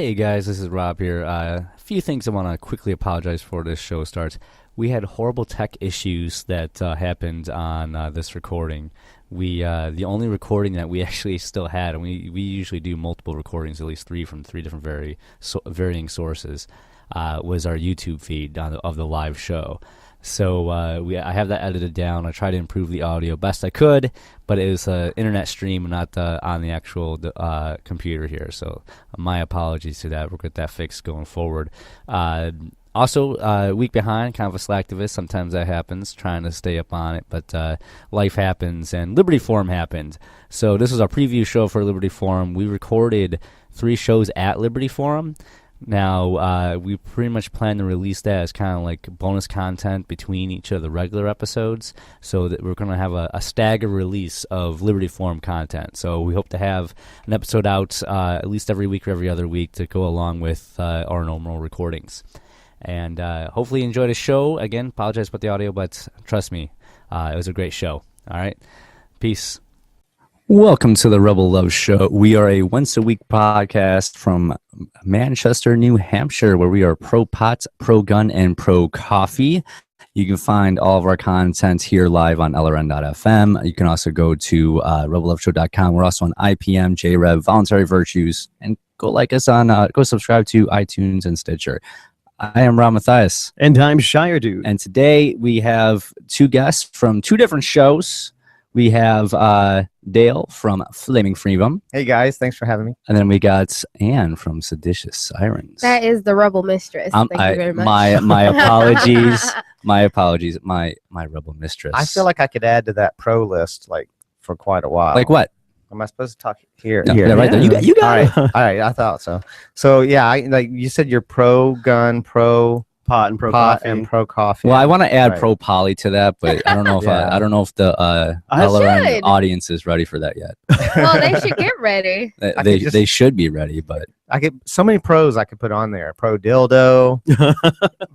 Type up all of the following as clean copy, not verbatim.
Hey guys, this is Rob here. A few things I want to quickly apologize for this show starts. We had horrible tech issues that happened on this recording. The only recording that we actually still had, and we usually do multiple recordings, at least three from three different varying sources, was our YouTube feed of the live show. So I have that edited down. I tried to improve the audio best I could, but it was an internet stream, not on the actual computer here. So my apologies to that. We'll get that fixed going forward. Also, a week behind, kind of a slacktivist. Sometimes that happens, trying to stay up on it. But life happens, and Liberty Forum happened. So this was our preview show for Liberty Forum. We recorded 3 shows at Liberty Forum. Now, we pretty much plan to release that as kind of like bonus content between each of the regular episodes, so that we're going to have a staggered release of Liberty Forum content. So we hope to have an episode out at least every week or every other week to go along with our normal recordings. And hopefully you enjoyed the show. Again, apologize about the audio, but trust me, it was a great show. All right? Peace. Welcome to the Rebel Love Show. We are a once-a-week podcast from Manchester, New Hampshire, where we are pro-pot, pro-gun, and pro-coffee. You can find all of our content here live on LRN.FM. You can also go to rebelloveshow.com. We're also on IPM, JRev, Voluntary Virtues, and go like us on, go subscribe to iTunes and Stitcher. I am Rob Mathias. And I'm Shire Dude. And today we have 2 guests from 2 different shows. We have Dale from Flaming Freedom. Hey guys, thanks for having me. And then we got Anne from Seditious Sirens. That is the Rebel Mistress. Thank you very much. My apologies. My apologies. My Rebel Mistress. I feel like I could add to that pro list like for quite a while. Like what? Am I supposed to talk here? No, here. Yeah, right there. You got it. All right, I thought so. So yeah, like you said, you're pro gun, pro pot and pro pot coffee. and pro coffee. Well, I want to add Right. pro poly to that, but I don't know if I don't know if the LRN should. audience is ready for that yet. Well, they should get ready. They should be ready, but I get so many pros I could put on there. Pro dildo,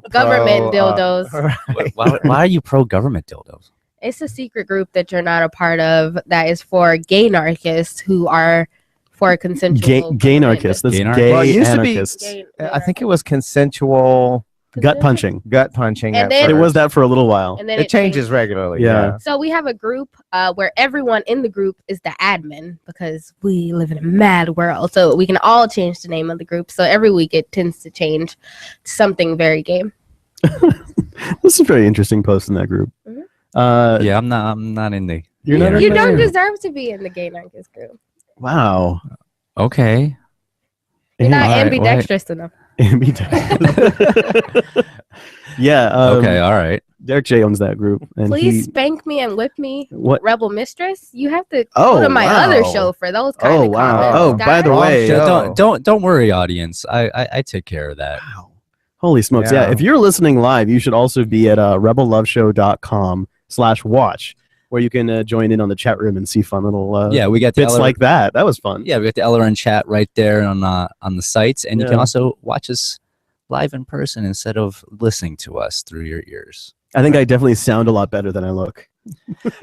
Government pro, dildos. why are you pro government dildos? It's a secret group that you're not a part of that is for gay anarchists who are for consensual. Gay anarchists. That's Gay gay Well, it used to be- anarchists. I think it was consensual Gut punching. gut punching. And at then- It was first. that for a little while. And then It changes regularly. Yeah. So we have a group where everyone in the group is the admin because we live in a mad world. So we can all change the name of the group. So every week it tends to change to something very gay. This is a very interesting post in that group. Mhm. Yeah, I'm not in the. You're not in You there? don't deserve to be in the gay anarchist group. Wow. Okay. You're not all right, ambidextrous enough. Yeah. Okay. All right. Derek J owns that group. And Please spank me and whip me, What? Rebel Mistress. You have to Oh, go to my wow. other show for those kind Oh, of wow. comments. Oh, by the guys. way. Show. Don't worry, audience. I take care of that. Wow. Holy smokes. Yeah. Yeah. If you're listening live, you should also be at rebelloveshow.com/watch, where you can join in on the chat room and see fun little Yeah, we got the bits LRN like that. That was fun. Yeah, we got the LRN chat right there on the sites, and you Yeah. can also watch us live in person instead of listening to us through your ears. I think I definitely sound a lot better than I look.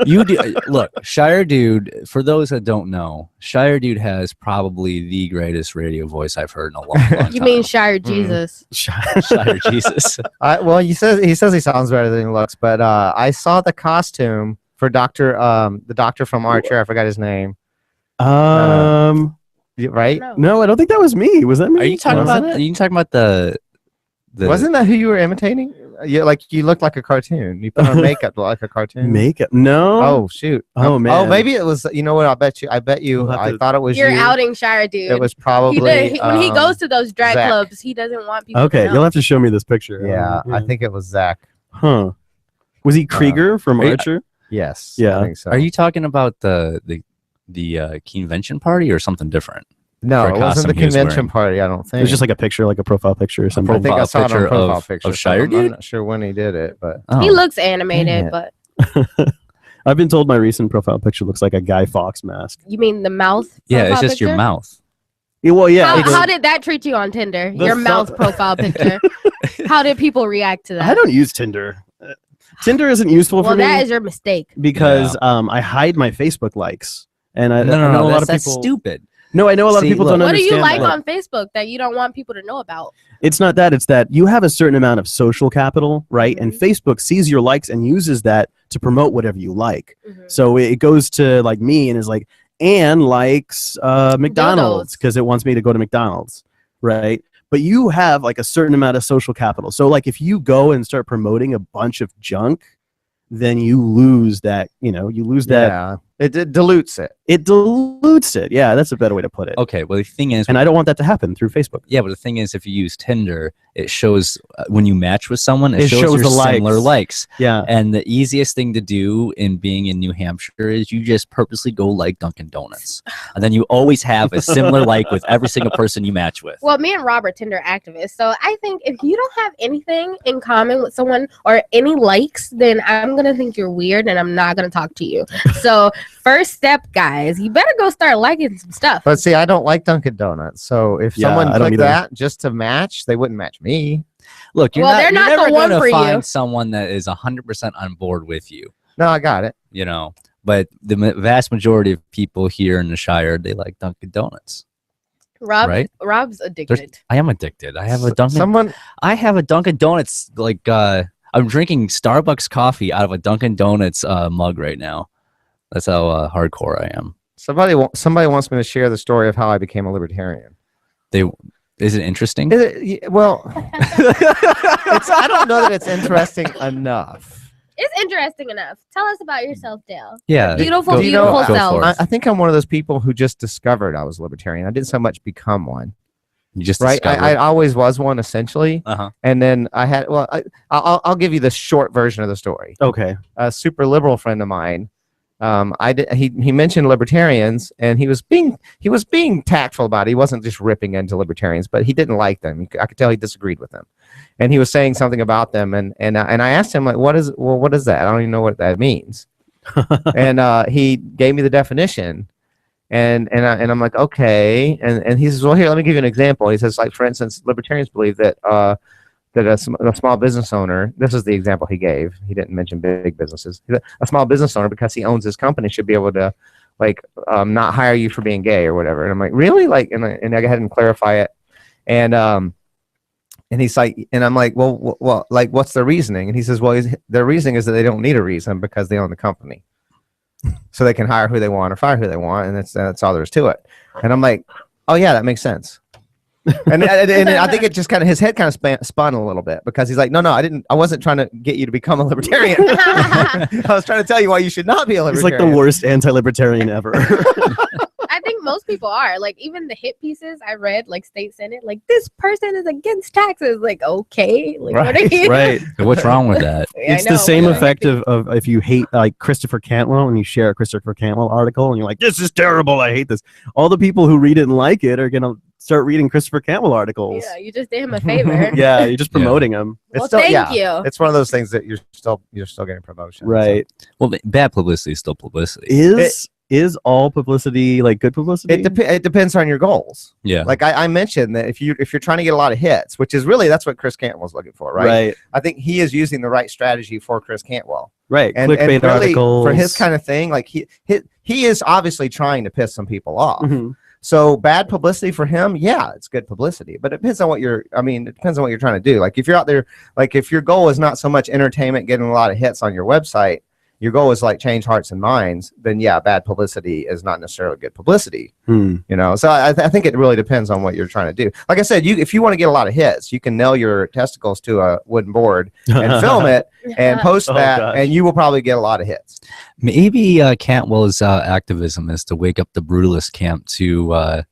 You do look, Shire Dude. For those that don't know, Shire Dude has probably the greatest radio voice I've heard in a long time. You mean Shire Jesus? Shire Jesus? Well, he says he sounds better than he looks, but I saw the costume for the doctor from Archer. I forgot his name. Right? No, I don't think that was me. Was that me? Are you talking Wasn't about? it? Are you talking about the? Wasn't that who you were imitating? You looked like a cartoon. You put on makeup like a cartoon. makeup? No. Oh shoot. Oh, man. Oh, maybe it was. You know what? I bet you. We'll have I to- thought it was You're you. outing Shire Dude. It was He probably when he goes to those drag Zach. clubs, he doesn't want people. Okay, to know. you'll have to show me this picture. Yeah, I think it was Zach. Huh. Was he Krieger from are you- Archer? Yes. Yeah. I think so. Are you talking about the Keenevention party or something different? No, for a it wasn't costume the he was convention wearing? party. I don't think. It was just like a picture, like a profile picture or something. I think I saw it on picture profile of picture. Shire I'm Dude? not sure when he did it, but Oh. He looks animated, Dang but I've been told my recent profile picture looks like a Guy Fawkes mask. you mean the mouth? Yeah, it's profile just your picture? mouth. Yeah, well, yeah. How, it's- how did that treat you on Tinder? The Your fu- mouth profile picture. How did people react to that? I don't use Tinder. Tinder isn't useful Well, for me that is your mistake. because I hide my Facebook likes, and I No, know a lot that's of people. stupid. No, I know a lot of people don't What do understand you like that. on Facebook that you don't want people to know about? It's not that. It's that you have a certain amount of social capital, right? And Facebook sees your likes and uses that to promote whatever you like. So it goes to like me and is like, Anne likes McDonald's because it wants me to go to McDonald's, right? But you have like a certain amount of social capital. So like if you go and start promoting a bunch of junk, then you lose that, you lose that. Yeah. It dilutes it. It dilutes it. Yeah, that's a better way to put it. Okay, well the thing is, And I don't want that to happen through Facebook. yeah, but the thing is, if you use Tinder, it shows when you match with someone, it shows shows your the similar likes. Yeah. And the easiest thing to do in being in New Hampshire is you just purposely go like Dunkin' Donuts, and then you always have a similar like with every single person you match with. Well, me and Rob are Tinder activists, so I think if you don't have anything in common with someone or any likes, then I'm gonna think you're weird, and I'm not gonna talk to you. So first step, guys, you better go start liking some stuff. But see, I don't like Dunkin' Donuts. So if Yeah, someone I don't clicked either. that just to match, they wouldn't match me. Look, Well, they're not you're the never one gonna for you. find someone that is 100% on board with you. No, I got it. But the vast majority of people here in the Shire, they like Dunkin' Donuts. Right? Rob's addicted. I am addicted. I have a Dunkin'. I have a Dunkin' Donuts I'm drinking Starbucks coffee out of a Dunkin' Donuts mug right now. That's how hardcore I am. Somebody wants me to share the story of how I became a libertarian. Is it interesting? Well, I don't know that it's interesting enough. It's interesting enough. Tell us about yourself, Dale. Yeah. Beautiful, go- beautiful go for self. it. I think I'm one of those people who just discovered I was libertarian. I didn't so much become one. You just Right? I always was one essentially. Uh-huh. And then I had, I'll give you the short version of the story. Okay. A super liberal friend of mine, he mentioned libertarians, and he was being tactful about it. He wasn't just ripping into libertarians, but he didn't like them. I could tell he disagreed with them, and he was saying something about them. And I asked him, like, what is that? I don't even know what that means. And he gave me the definition, and I'm like, okay. And he says, well, here, let me give you an example. He says, like, for instance, libertarians believe that a small business owner, this is the example he gave. He didn't mention big businesses. A small business owner, because he owns his company, should be able to, not hire you for being gay or whatever. And I'm like, really? And I had him clarify it. And he's like, and I'm like, well, like, what's the reasoning? And he says, well, their reasoning is that they don't need a reason because they own the company. So they can hire who they want or fire who they want. And that's all there is to it. And I'm like, oh, yeah, that makes sense. and I think it just kind of, his head kind of spun a little bit, because he's like, no, I wasn't trying to get you to become a libertarian. I was trying to tell you why you should not be a libertarian. He's like the worst anti-libertarian ever. I think most people are. Like, even the hit pieces I read, like State Senate, like, this person is against taxes. Like, okay. Like, what are you? Right. What's wrong with that? Yeah, It's I know, the same but- effect of if you hate like Christopher Cantwell and you share a Christopher Cantwell article and you're like, this is terrible, I hate this. All the people who read it and like it are going to start reading Christopher Cantwell articles. Yeah, you just did him a favor. Yeah, you're just promoting him. Well, thank you. It's one of those things that you're still getting promotion. Right. Well, bad publicity is still publicity. Is all publicity like good publicity? It depends on your goals. Yeah. Like I mentioned that if you're trying to get a lot of hits, which is really, that's what Chris Cantwell's looking for, right? Right. I think he is using the right strategy for Chris Cantwell. Right. And Clickbait really, articles. for his kind of thing, like he is obviously trying to piss some people off. Mhm. So bad publicity for him, yeah, it's good publicity, but it depends on what it depends on what you're trying to do. Like if you're out there, like if your goal is not so much entertainment, getting a lot of hits on your website, your goal is like change hearts and minds, then yeah, bad publicity is not necessarily good publicity. So I think it really depends on what you're trying to do. Like I said, if you want to get a lot of hits, you can nail your testicles to a wooden board and film it and post that, gosh. and you will probably get a lot of hits. Maybe Cantwell's activism is to wake up the brutalist camp to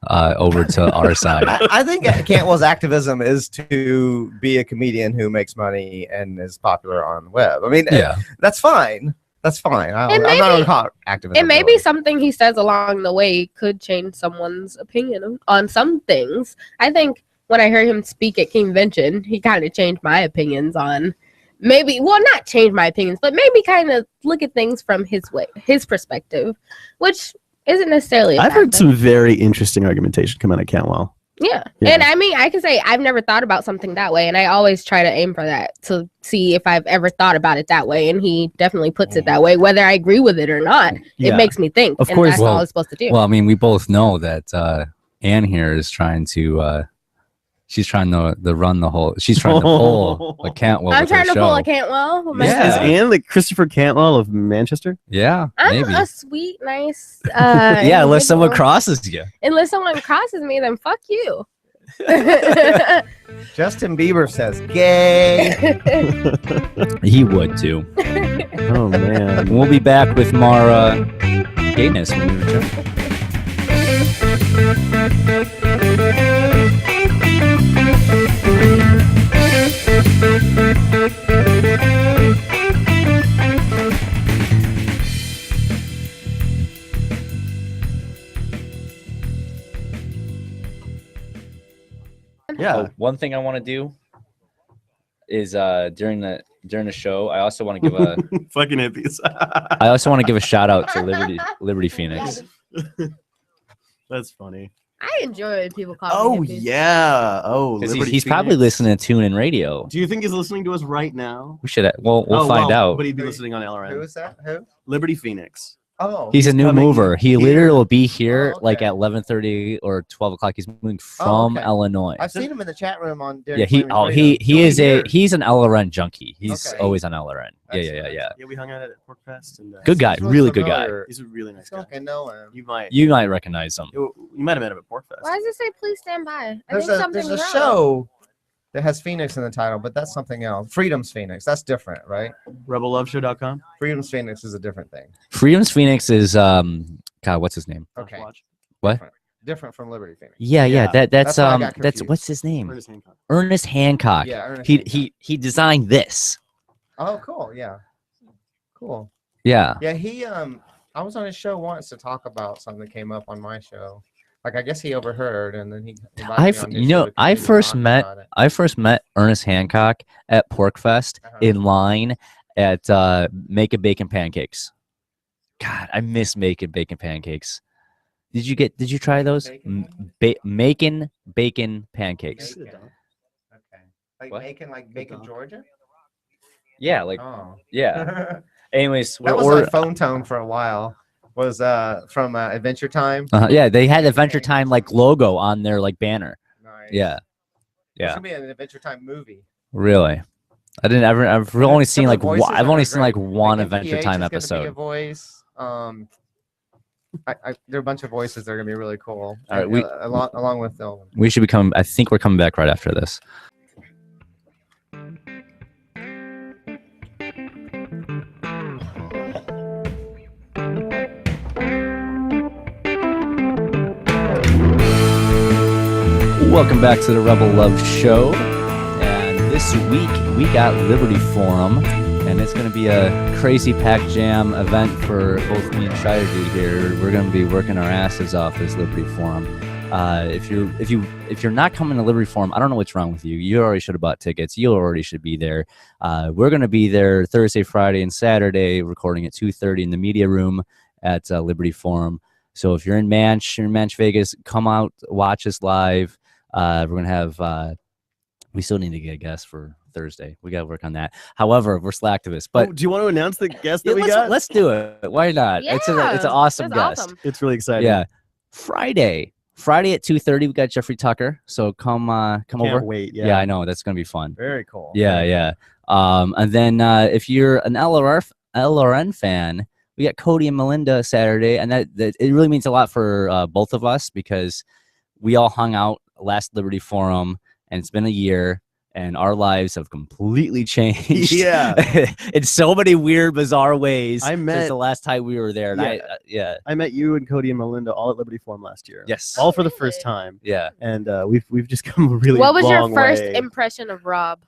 over to our side. I think Cantwell's activism is to be a comedian who makes money and is popular on the web. I mean, Yeah. that's fine. That's fine. I'm not maybe- going to call it activism. And maybe really. something he says along the way could change someone's opinion on some things. I think when I heard him speak at Keenevention, he kind of changed my opinions on not change my opinions, but maybe kind of look at things from his perspective, which isn't necessarily. I've heard some very interesting argumentation come out of Cantwell. Yeah. Yeah. And I mean, I can say I've never thought about something that way, and I always try to aim for that to see if I've ever thought about it that way. And he definitely puts it that way, whether I agree with it or not. Yeah. It makes me think. Of and course. that's all it's supposed to do. Well, I mean, we both know that Anne here is trying to. She's trying to run the whole. She's trying to pull a Cantwell. I'm with her trying to show. pull a Cantwell. With my Yeah. Is show. Anne like Christopher Cantwell of Manchester? Yeah, I'm maybe. a sweet, nice. Yeah, unless someone individual. crosses you. Unless someone crosses me, then fuck you. Justin Bieber says gay. He would too. Oh man. We'll be back with more gayness when we return. Yeah. Oh, one thing I want to do is during the show, I also want to give a Fucking hippies. I also want to give a shout out to Liberty Phoenix. That's funny. I enjoy when people call Oh me hippies. yeah. Oh, Because Liberty he's Phoenix. probably listening to TuneIn Radio. Do you think he's listening to us right now? We should. We'll find out. But he'd be listening on Who LRN. is that? Who? Liberty Phoenix. Oh, He's a new coming mover. He here. literally will be here Oh, like okay. at 11:30 or 12 o'clock. He's moving from okay. Illinois. I've seen him in the chat room on. during Yeah, Flaming Freedom. he's an LRN junkie. He's Okay. always on LRN. Yeah. Excellent. Yeah, we hung out at Porcfest. And, Good guy, He's really really good guy. familiar. He's a really nice I feel guy. like I know him. You You might recognize him. might have met him at Porcfest. Why does it say please stand by? I There's think a something's there's a wrong. show that has Phoenix in the title, but that's something else. Freedom's Phoenix. That's different, right? RebelLoveShow.com. Freedom's Phoenix is a different thing. Freedom's Phoenix is God, what's his name? Okay. What? Different from Liberty Phoenix. Yeah. Yeah. That's That's why I got that's confused. what's his name? Ernest Hancock. Ernest Hancock. Yeah. Ernest He Hancock. he designed this. Oh, cool. Yeah. Cool. Yeah. Yeah. He I was on his show once to talk about something that came up on my show. Like I guess he overheard, and then he. invited me on his show to I continue first talking met about it. I first met Ernest Hancock at Porcfest Uh-huh. in line at Making Bacon Pancakes. God, I miss making bacon pancakes. Did you try those? Making bacon pancakes. Bacon. Okay. Like What? like Bacon, Georgia. Yeah, like Oh. yeah. Anyways, That was my phone tone for a while. Was from Adventure Time. yeah, they had Adventure Time like logo on their like banner. Nice. Yeah. There's Yeah. gonna be an Adventure Time movie. Really. I didn't ever. I've only seen Some of like the voices I've are only seen great. like one Like, Adventure MPH Time is gonna be a episode. voice. There are a bunch of voices that are gonna be really cool. All right, we- along with them. We should become. I think we're coming back right after this. Welcome back to the Rebel Love Show. And this week we got Liberty Forum, and it's going to be a crazy pack jam event for both me and Shire Dude here. We're going to be working our asses off this Liberty Forum. If you're not coming to Liberty Forum, I don't know what's wrong with you. You already should have bought tickets. You already should be there. We're going to be there Thursday, Friday, and Saturday, recording at 2:30 in the media room at Liberty Forum. So if you're in Manch, Vegas, come out, watch us live. We're going to have, we still need to get a guest for Thursday. We got to work on that. However, we're slacktivists. But do you want to announce the guest that we let's, got? let's do it. Why not? It's an awesome that's guest. awesome. It's really exciting. Yeah. Friday at 2:30, we got Jeffrey Tucker. So come Can't over. wait. Yeah. Yeah. I know. That's going to be fun. Very cool. Yeah. And then if you're an LRN fan, we got Cody and Melinda Saturday, and that it really means a lot for both of us because we all hung out last Liberty Forum, and it's been a year, and our lives have completely changed. Yeah. In so many weird, bizarre ways. I since met- the last time we were there. And Yeah. I met you and Cody and Melinda all at Liberty Forum last year. Yes. All for the first time. Yeah. And we've just come a really What was your long first way. impression of Rob?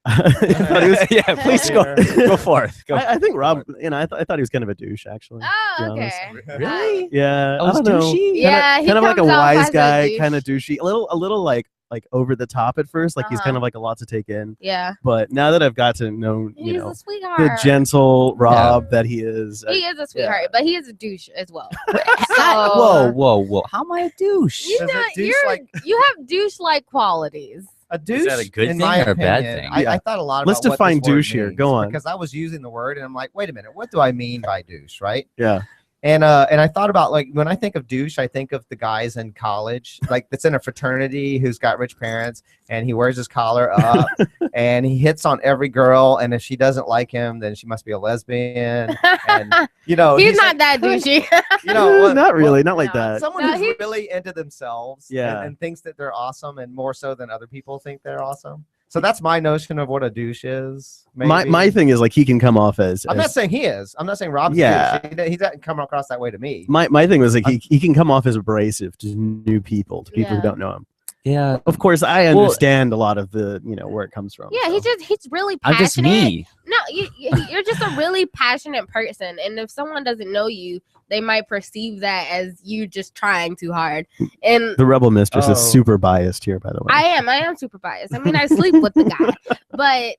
I thought he was- Yeah. Please go forth. Go. I think Rob, I thought he was kind of a douche, actually. Oh, to be okay. honest. Really? Yeah, I I was don't know. douchey? Yeah, he kind of like a comes off wise as a guy, douche. kind of douchey. A little like like over the top at first. Like he's kind Uh-huh. of like a lot to take in. Yeah. But now that I've got to know, He's you know, a sweetheart. the gentle Rob that he is. He is a sweetheart, but he is a douche as well. Whoa. How am I a douche? You Is know, it douche-like? you have douche-like qualities. A douche, that a good in thing my or a bad opinion, thing? I thought a lot Let's about what define this word douche here. means, Go on. because I was using the word and I'm like, wait a minute, what do I mean by douche, right? Yeah. And I thought about, like, when I think of douche, I think of the guys in college, like that's in a fraternity who's got rich parents, and he wears his collar up, and he hits on every girl, and if she doesn't like him, then she must be a lesbian. And you know, he's not like, that douchey. you know, not really, not like no. that. someone No, who's he's- really into themselves, Yeah. and thinks that they're awesome, and more so than other people think they're awesome. So that's my notion of what a douche is. Maybe. My thing is like he can come off as. I'm not saying he is. I'm not saying Rob's Yeah. a douche. He doesn't come across that way to me. My thing was like he can come off as abrasive to new people, to people who Yeah. don't know him. Yeah. Of course, I Well- understand a lot of the where it comes from. Yeah, so. he's really I'm passionate. just me. No, you're just a really passionate person, and if someone doesn't know you, they might perceive that as you just trying too hard. And The rebel mistress Oh. is super biased here, by the way. I am super biased. I mean, I sleep with the guy, but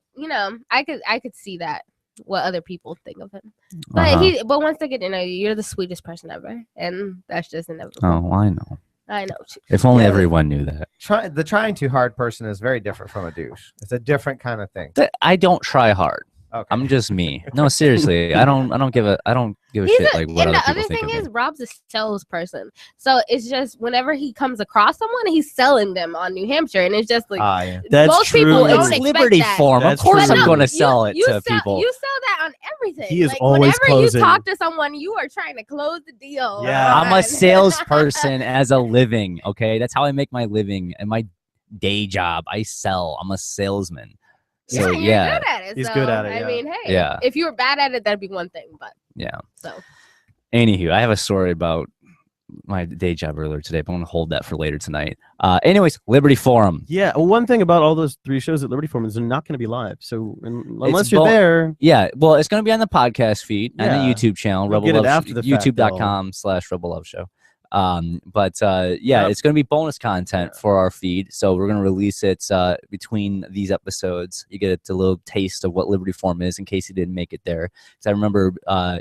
I could see that what other people think of him. But Uh-huh. but once they get to know you, you're the sweetest person ever, and that's just inevitable. Oh, I know. I know. If only Yeah. everyone knew that. The trying too hard person is very different from a douche. It's a different kind of thing. I don't try hard. Okay. I'm just me. No, seriously. I don't give a He's shit like what and other the people other think thing of is me. Rob's a salesperson, so it's just whenever he comes across someone, he's selling them on New Hampshire, and it's just like Yeah. That's most true. people don't It's expect Liberty that. Form. That's Of course true. I'm going to You- sell it you to sell, people. You sell that on everything. He is like, always whenever closing. you talk to someone, you are trying to close the deal. Yeah. I'm a salesperson as a living, okay? That's how I make my living and my day job. I sell. I'm a salesman. So, You're yeah. good at it. He's so, good at it, I yeah. mean, hey, Yeah. if you were bad at it, that'd be one thing. But Yeah. so Anywho, I have a story about my day job earlier today, but I'm going to hold that for later tonight. Anyways, Liberty Forum. Yeah, well, one thing about all those 3 shows at Liberty Forum is they're not going to be live. So unless you're bo- there, Yeah, well, it's going to be on the podcast feed and Yeah. the YouTube channel, We'll Rebel get it Love, after the fact, youtube.com/Rebel Love Show. But yeah, Yep. it's going to be bonus content for our feed. So we're going to release it between these episodes. You get a little taste of what Liberty Forum is in case you didn't make it there. Because I remember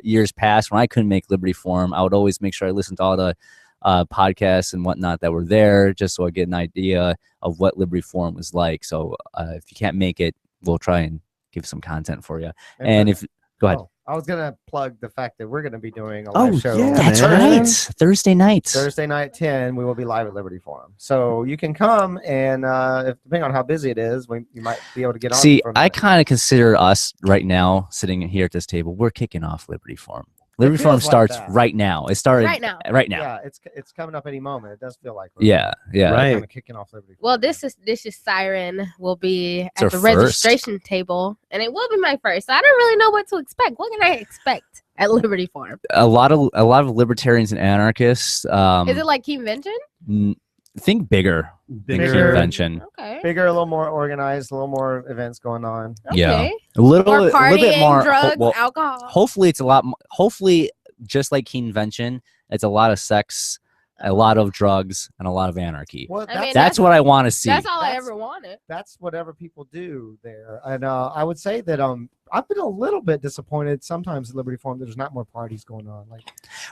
years past when I couldn't make Liberty Forum, I would always make sure I listened to all the podcasts and whatnot that were there just so I get an idea of what Liberty Forum was like. So if you can't make it, we'll try and give some content for you. And if go ahead. I was gonna plug the fact that we're gonna be doing a live show. yeah, That's man. right. Thursday nights. Thursday night at 10, we will be live at Liberty Forum. So you can come, and if, depending on how busy it is, you might be able to get on. See, from I there. kind of consider us right now sitting here at this table. We're kicking off Liberty Forum. Liberty feels Forum like starts that. right now. It started right now. Right now. Yeah, it's coming up any moment. It does feel like we're Yeah. Right. kind of kicking off Liberty Forum. Well, this is Siren will be It's at our the first. registration table, and it will be my first. So I don't really know what to expect. What can I expect at Liberty Forum? A lot of libertarians and anarchists. Is it like Keenevention? Think bigger than Bigger. Keenevention. Okay. Bigger, a little more organized, a little more events going on. Yeah. Okay. A little More partying, bit more. drugs, well, alcohol. hopefully it's a lot. Hopefully, just like Keenevention, it's a lot of sex, a lot of drugs, and a lot of anarchy. Well, I mean, That's what I want to see. That's all I That's- ever wanted. that's whatever people do there. And I would say that I've been a little bit disappointed sometimes at Liberty Forum. There's not more parties going on. Like,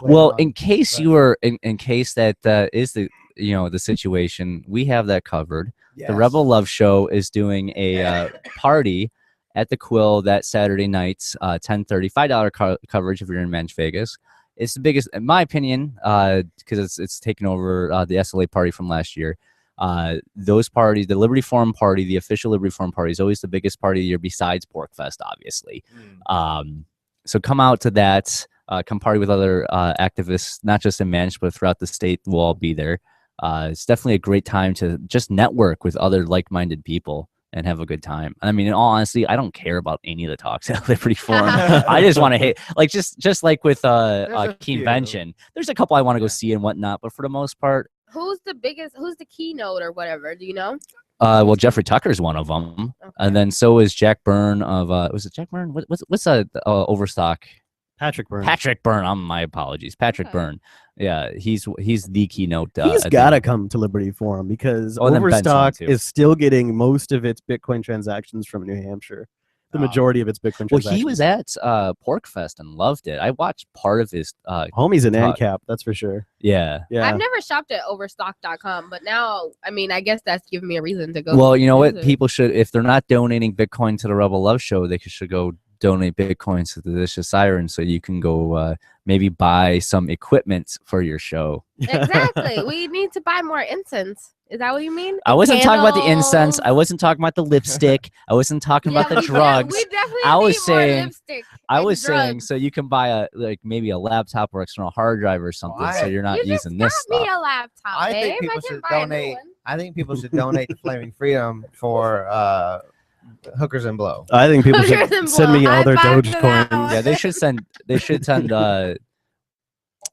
later Well, on. in case but- you were in case that is the the situation, we have that covered. Yes. The Rebel Love Show is doing a party at the Quill that Saturday night, 10:30, $5 coverage if you're in Manch Vegas. It's the biggest, in my opinion, because it's taken over the SLA party from last year. Those parties, the Liberty Forum party, the official Liberty Forum party, is always the biggest party of the year besides Porcfest, obviously. So come out to that. Come party with other activists, not just in Manch, but throughout the state. We'll all be there. It's definitely a great time to just network with other like-minded people and have a good time. I mean, in all honesty, I don't care about any of the talks at Liberty Forum. I just want to hit, like, just like with a few. Keenevention. There's a couple I want to go see and whatnot, but for the most part, Who's the keynote or whatever? Do you know? well, Jeffrey Tucker's one of them, Okay. and then so is Jack Byrne of was it Jack Byrne? What's Overstock Patrick Byrne. Patrick Byrne. My apologies, Patrick Byrne. Yeah, he's the keynote. He's got to come to Liberty Forum because and then Ben's Overstock one, too. is still getting most of its Bitcoin transactions from New Hampshire. The majority of its Bitcoin transactions. Well, he was at Porcfest and loved it. I watched part of his. Homie's an ANCAP, that's for sure. Yeah. I've never shopped at overstock.com, but now, I mean, I guess that's giving me a reason to go. Well, you know what? People should, if they're not donating Bitcoin to the Rebel Love Show, they should go donate Bitcoin to the Seditious Sirens so you can go maybe buy some equipment for your show. Exactly. We need to buy more incense. Is that what you mean? I wasn't talking about the incense. Candles. I wasn't talking about the lipstick. I wasn't talking about the drugs. We definitely I was need more saying- lipstick I and was saying drugs. so you can buy maybe a laptop or external hard drive or something, so you're not You just using this got me stuff. a laptop, I think babe. people can should buy a new donate. one. I think people should donate to Flaming Freedom for hookers and blow. I think people Hookers should and send me blow. all their High five Doge to that coins. one. Yeah, they should send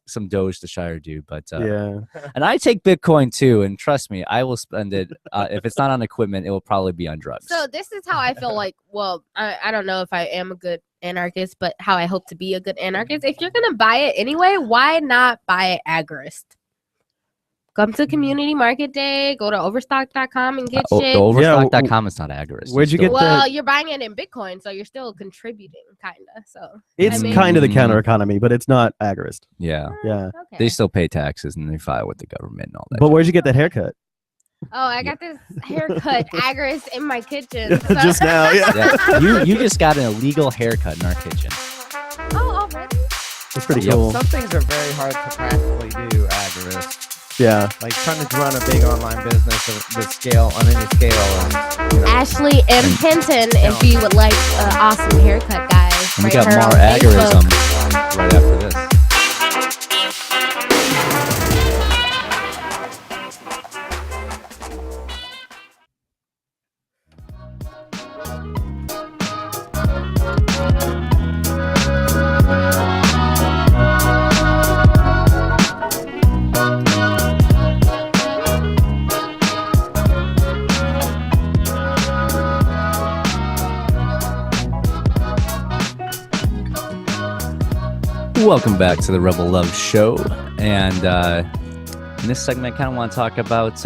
some Doge to Shire Dude, but Yeah. and I take Bitcoin too, and trust me, I will spend it. If it's not on equipment, it will probably be on drugs. So this is how I feel like, well, I don't know if I am a good anarchist, but how I hope to be a good anarchist. If you're going to buy it anyway, why not buy it agorist? Come to Community Market Day, go to overstock.com and get The shit. overstock.com is not agorist. Where'd you get Well, the- you're buying it in Bitcoin, so you're still contributing, kind of. So It's I mean- kind of the counter economy, but it's not agorist. Yeah, Yeah. okay. they still pay taxes and they file with the government and all that. But where'd you get that haircut? Oh, I got this haircut agorist in my kitchen. So. Just now, yeah. Yeah, you just got an illegal haircut in our kitchen. Oh, already? That's pretty Yep. cool. Some things are very hard to practically do, agorist. Yeah. Like trying to run a big online business with scale on any scale. And, you know, Ashley M. Hinton, if you would like an awesome haircut, guys. And we write got her more on Facebook. agorism right after this. Welcome back to the Rebel Love Show, and in this segment, I kind of want to talk about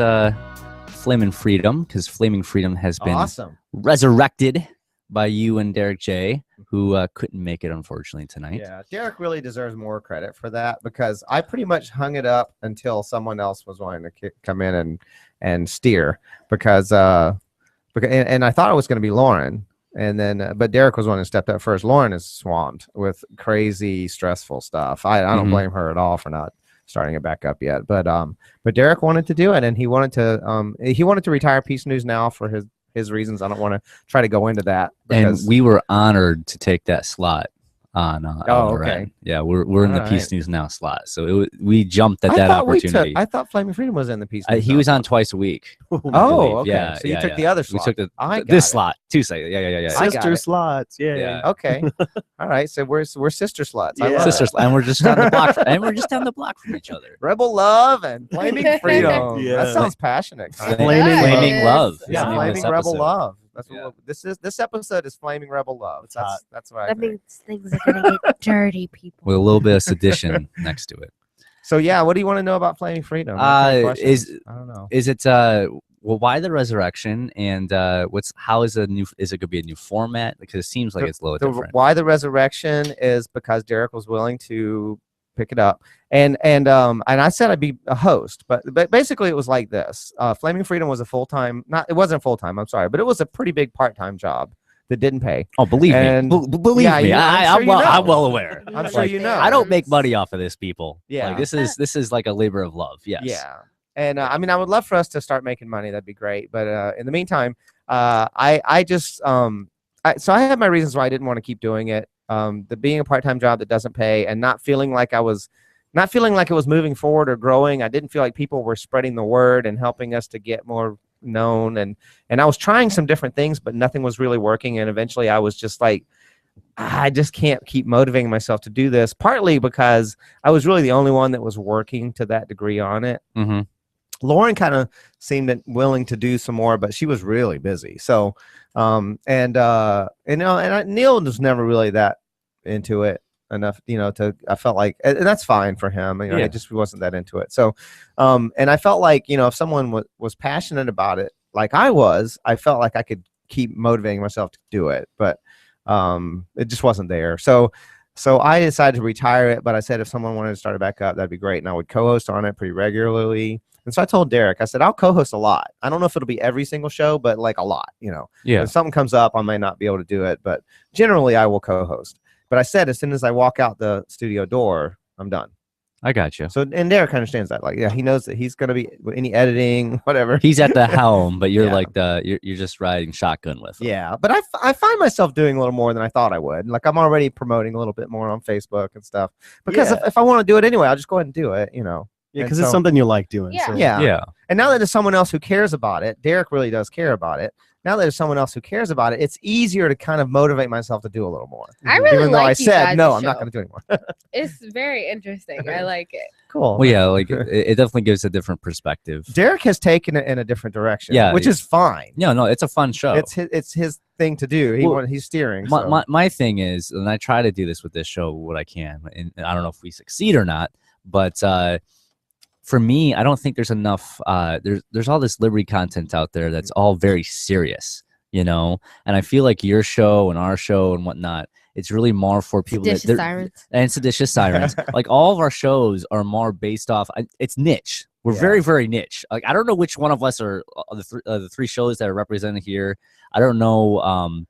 Flaming Freedom, because Flaming Freedom has been awesome. resurrected by you and Derek J, who couldn't make it, unfortunately, tonight. Yeah, Derek really deserves more credit for that because I pretty much hung it up until someone else was wanting to come in and steer because I thought it was going to be Lauren. And then, but Derek was one who stepped up first. Lauren is swamped with crazy, stressful stuff. I don't blame her at all for not starting it back up yet. But Derek wanted to do it, and he wanted to retire Peace News Now for his reasons. I don't want to try to go into that. And Because, we were honored to take that slot on. Oh, our okay. end. Yeah, we're in the All Peace right. News Now slot, so we jumped at I that thought opportunity. I thought Flaming Freedom was in the Peace News He Now was on slot. twice a week. I Oh, believe. okay. Yeah, So you yeah, took yeah. the other We slot. took I got this it. slot. Two seconds. Yeah. I got Sister it. slots. Yeah. Yeah. Okay. All right. So we're sister sluts. I Yeah. love Sisters, it. and we're just down the block. And we're just down the block from each other. Rebel love and flaming freedom. Yeah. That sounds passionate. It Flaming does. love. is Yeah, the name of flaming this rebel episode. love. That's Yeah. what this episode is. Flaming rebel love. It's hot. That's what I That think. means things are gonna get dirty, people. With a little bit of sedition next to it. So yeah, what do you want to know about flaming freedom? What kind of questions? I don't know. Is it well, why the resurrection, and how is is it gonna be a new format? Because it seems like it's a little different. Why the resurrection is because Derek was willing to pick it up, and I said I'd be a host, but basically it was like this. Flaming Freedom was a full-time, it wasn't full-time, I'm sorry, but it was a pretty big part-time job that didn't pay. Oh, believe And- me, believe Yeah, me, you know, I'm sure you know. I'm well aware. I'm sure you know. I don't make money off of this, people. Yeah. Like, this is like a labor of love. Yes. Yeah. And I mean, I would love for us to start making money. That'd be great. But in the meantime, I just so I have my reasons why I didn't want to keep doing it. The being a part-time job that doesn't pay, and not feeling like it was moving forward or growing. I didn't feel like people were spreading the word and helping us to get more known. And I was trying some different things, but nothing was really working. And eventually, I was just like, I just can't keep motivating myself to do this. Partly because I was really the only one that was working to that degree on it. Mm-hmm. Lauren kind of seemed willing to do some more, but she was really busy. So, Neil was never really that into it. enough, to, I felt like, and that's fine for him. He just wasn't that into it. So, and I felt like, if someone was passionate about it, like I felt like I could keep motivating myself to do it, but it just wasn't there. So I decided to retire it, but I said if someone wanted to start it back up, that'd be great. And I would co-host on it pretty regularly. And so I told Derek, I said, I'll co-host a lot. I don't know if it'll be every single show, but like a lot, Yeah. If something comes up, I may not be able to do it, but generally I will co-host. But I said, as soon as I walk out the studio door, I'm done. I got you. So, and Derek understands that. Like, yeah, he knows that he's going to be any editing, whatever. He's at the helm, but you're like you're just riding shotgun with him. Yeah, but I find myself doing a little more than I thought I would. Like, I'm already promoting a little bit more on Facebook and stuff. Because if I want to do it anyway, I'll just go ahead and do it, Yeah, because it's something you like doing. Yeah. So. Yeah. And now that there's someone else who cares about it, Derek really does care about it. Now that there's someone else who cares about it, it's easier to kind of motivate myself to do a little more. I really Even though like I you said, guys' no, I'm show. not going to do anymore. It's very interesting. I like it. Cool. Well, yeah, like it definitely gives a different perspective. Derek has taken it in a different direction, Yeah, which is fine. No, it's a fun show. It's his thing to do. He's steering. My thing is, and I try to do this with this show what I can, and I don't know if we succeed or not, but for me, I don't think there's enough. There's all this liberty content out there that's all very serious, and I feel like your show and our show and whatnot, it's really more for people Seditious Sirens. and Seditious Sirens. Like all of our shows are more based off. It's niche. We're very, very niche. Like I don't know which one of us are the three shows that are represented here. I don't know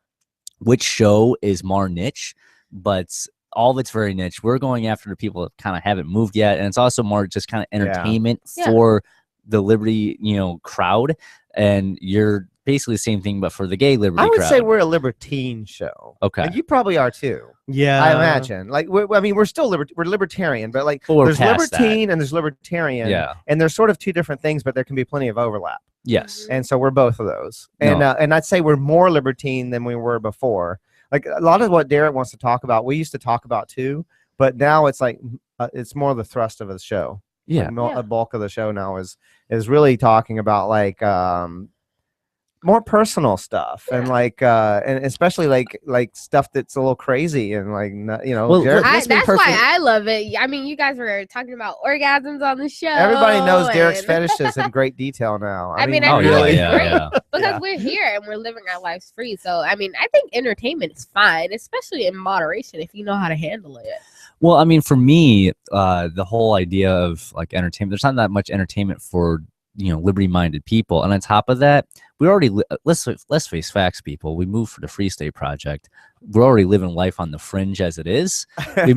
which show is more niche, but all of it's very niche. We're going after the people that kind of haven't moved yet, and it's also more just kind of entertainment for the liberty, crowd. And you're basically the same thing, but for the gay liberty I would crowd. say we're a libertine show. Okay. And you probably are too. Yeah. I imagine. Like, we're still we're libertarian, but like But we're there's past libertine and there's libertarian. Yeah. And there's sort of two different things, but there can be plenty of overlap. Yes. And so we're both of those. And and I'd say we're more libertine than we were before. Like a lot of what Derek wants to talk about, we used to talk about too, but now it's like it's more the thrust of the show. Yeah. Like, a bulk of the show now is really talking about like more personal stuff and like and especially like stuff that's a little crazy and like Well, Derek, That's why I love it. I mean, you guys were talking about orgasms on the show. everybody knows Derek's and- fetishes in great detail now. I mean, Oh, I feel yeah, like it's yeah, great yeah. because Yeah. we're here and we're living our lives free. So, I mean, I think entertainment is fine, especially in moderation if you know how to handle it. Well, I mean, for me, the whole idea of like entertainment, there's not that much entertainment for liberty-minded people, and on top of that, we already let's face facts, people. We moved for the Free State Project. We're already living life on the fringe as it is. we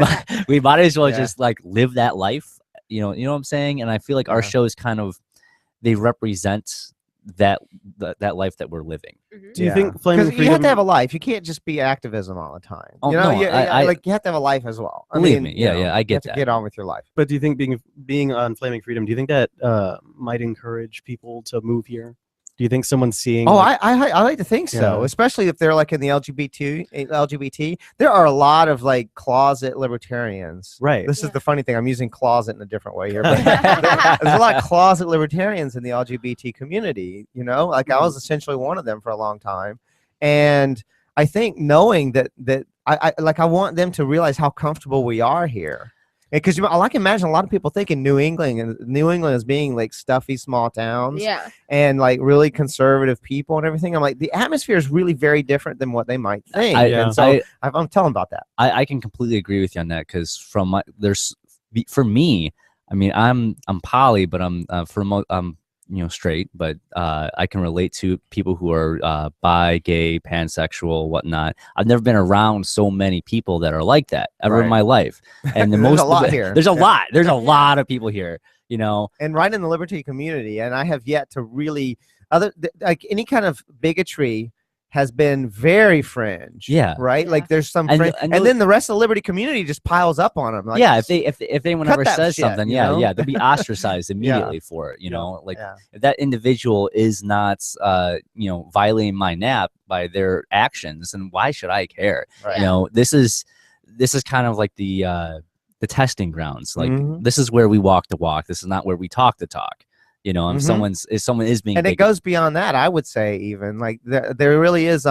might as well just like live that life. You know what I'm saying? And I feel like our shows kind of they represent that life that we're living. Do you think Flaming because Freedom? you have to have a life. You can't just be activism all the time. Oh, you know, no, you I have to have a life as well. Believe me, yeah, I you get have to that. get on with your life. But do you think being on Flaming Freedom, do you think that might encourage people to move here? Do you think someone's seeing? Oh, like, I like to think so, Yeah. especially if they're like in the LGBT. There are a lot of like closet libertarians. right. This is the funny thing. I'm using closet in a different way here. But there's a lot of closet libertarians in the LGBT community. Like I was essentially one of them for a long time, and I think knowing that I want them to realize how comfortable we are here. Because I can imagine a lot of people thinking New England as being like stuffy small towns and like really conservative people and everything. I'm like, the atmosphere is really very different than what they might think. And so I'm telling about that. I can completely agree with you on that because for me, I mean, I'm poly, but I'm straight, but I can relate to people who are bi, gay, pansexual, whatnot. I've never been around so many people that are like that ever in my life, and There's a lot here. There's a lot. There's a lot of people here. And right in the liberty community, and I have yet to really like any kind of bigotry has been very fringe. Right. Like there's some fringe, and then the rest of the liberty community just piles up on them. Like, if anyone ever says something, they'll be ostracized immediately for it. If that individual is not violating my nap by their actions, then why should I care? Right. This is kind of like the testing grounds. Like this is where we walk the walk. This is not where we talk the talk. If someone is being, and it goes beyond that. I would say even like there really is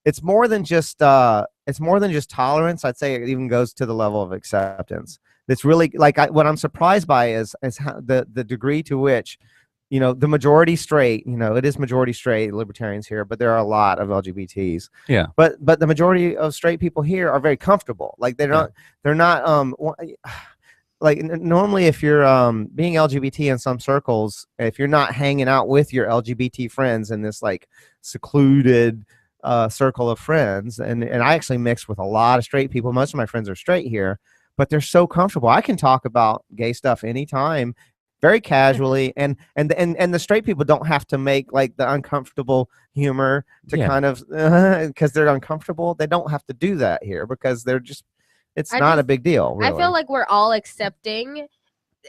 it's more than just tolerance. I'd say it even goes to the level of acceptance. It's really like what I'm surprised by is how the degree to which, the majority straight, it is majority straight libertarians here, but there are a lot of LGBTs. Yeah. But the majority of straight people here are very comfortable. Like they're not like normally if you're being LGBT in some circles, if you're not hanging out with your LGBT friends in this like secluded circle of friends, and I actually mix with a lot of straight people. Most of my friends are straight here, but they're so comfortable. I can talk about gay stuff anytime, very casually, and the straight people don't have to make like the uncomfortable humor to kind of because they're uncomfortable. They don't have to do that here because they're just it's not a big deal. Really. I feel like we're all accepting.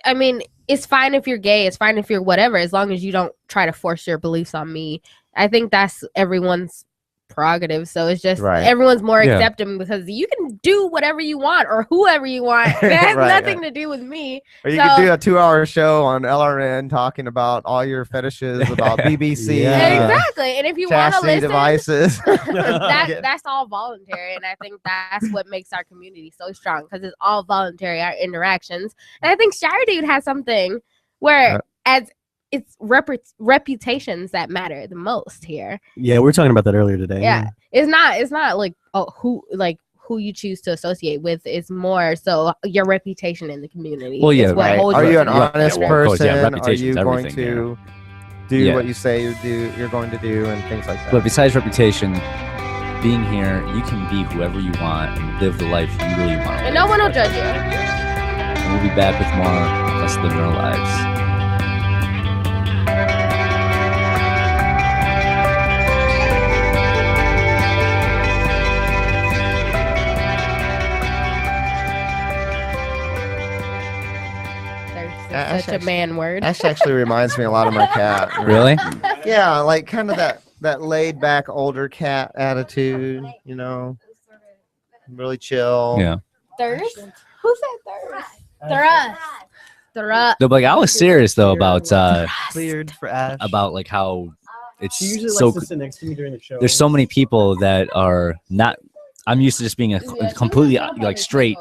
I mean, it's fine if you're gay. It's fine if you're whatever, as long as you don't try to force your beliefs on me. I think that's everyone's prerogative. So it's just everyone's more accepting because you can do whatever you want or whoever you want. It has nothing to do with me. Or you could do a 2-hour show on LRN talking about all your fetishes about BBC. Exactly. And if you want to listen, devices. that's all voluntary. And I think that's what makes our community so strong because it's all voluntary, our interactions. And I think Shire Dude has something where it's reputations that matter the most here. Yeah, we were talking about that earlier today. Yeah. It's not like who you choose to associate with. It's more so your reputation in the community. Well, yeah, Are you an honest person? Are you going to do what you say you're going to do and things like that? But besides reputation, being here, you can be whoever you want and live the life you really want. And no one will judge you. And we'll be back with more of us living our lives. Such a man word. Ash actually reminds me a lot of my cat. Really? Yeah, like kind of that laid back older cat attitude, really chill. Yeah. Thirst? Who said thirst? Thirst. No, but like I was serious though about Cleared for Ash. about like how it's She usually so likes to sit next to me during the show. there's so many people that are not. I'm used to just being a completely like straight.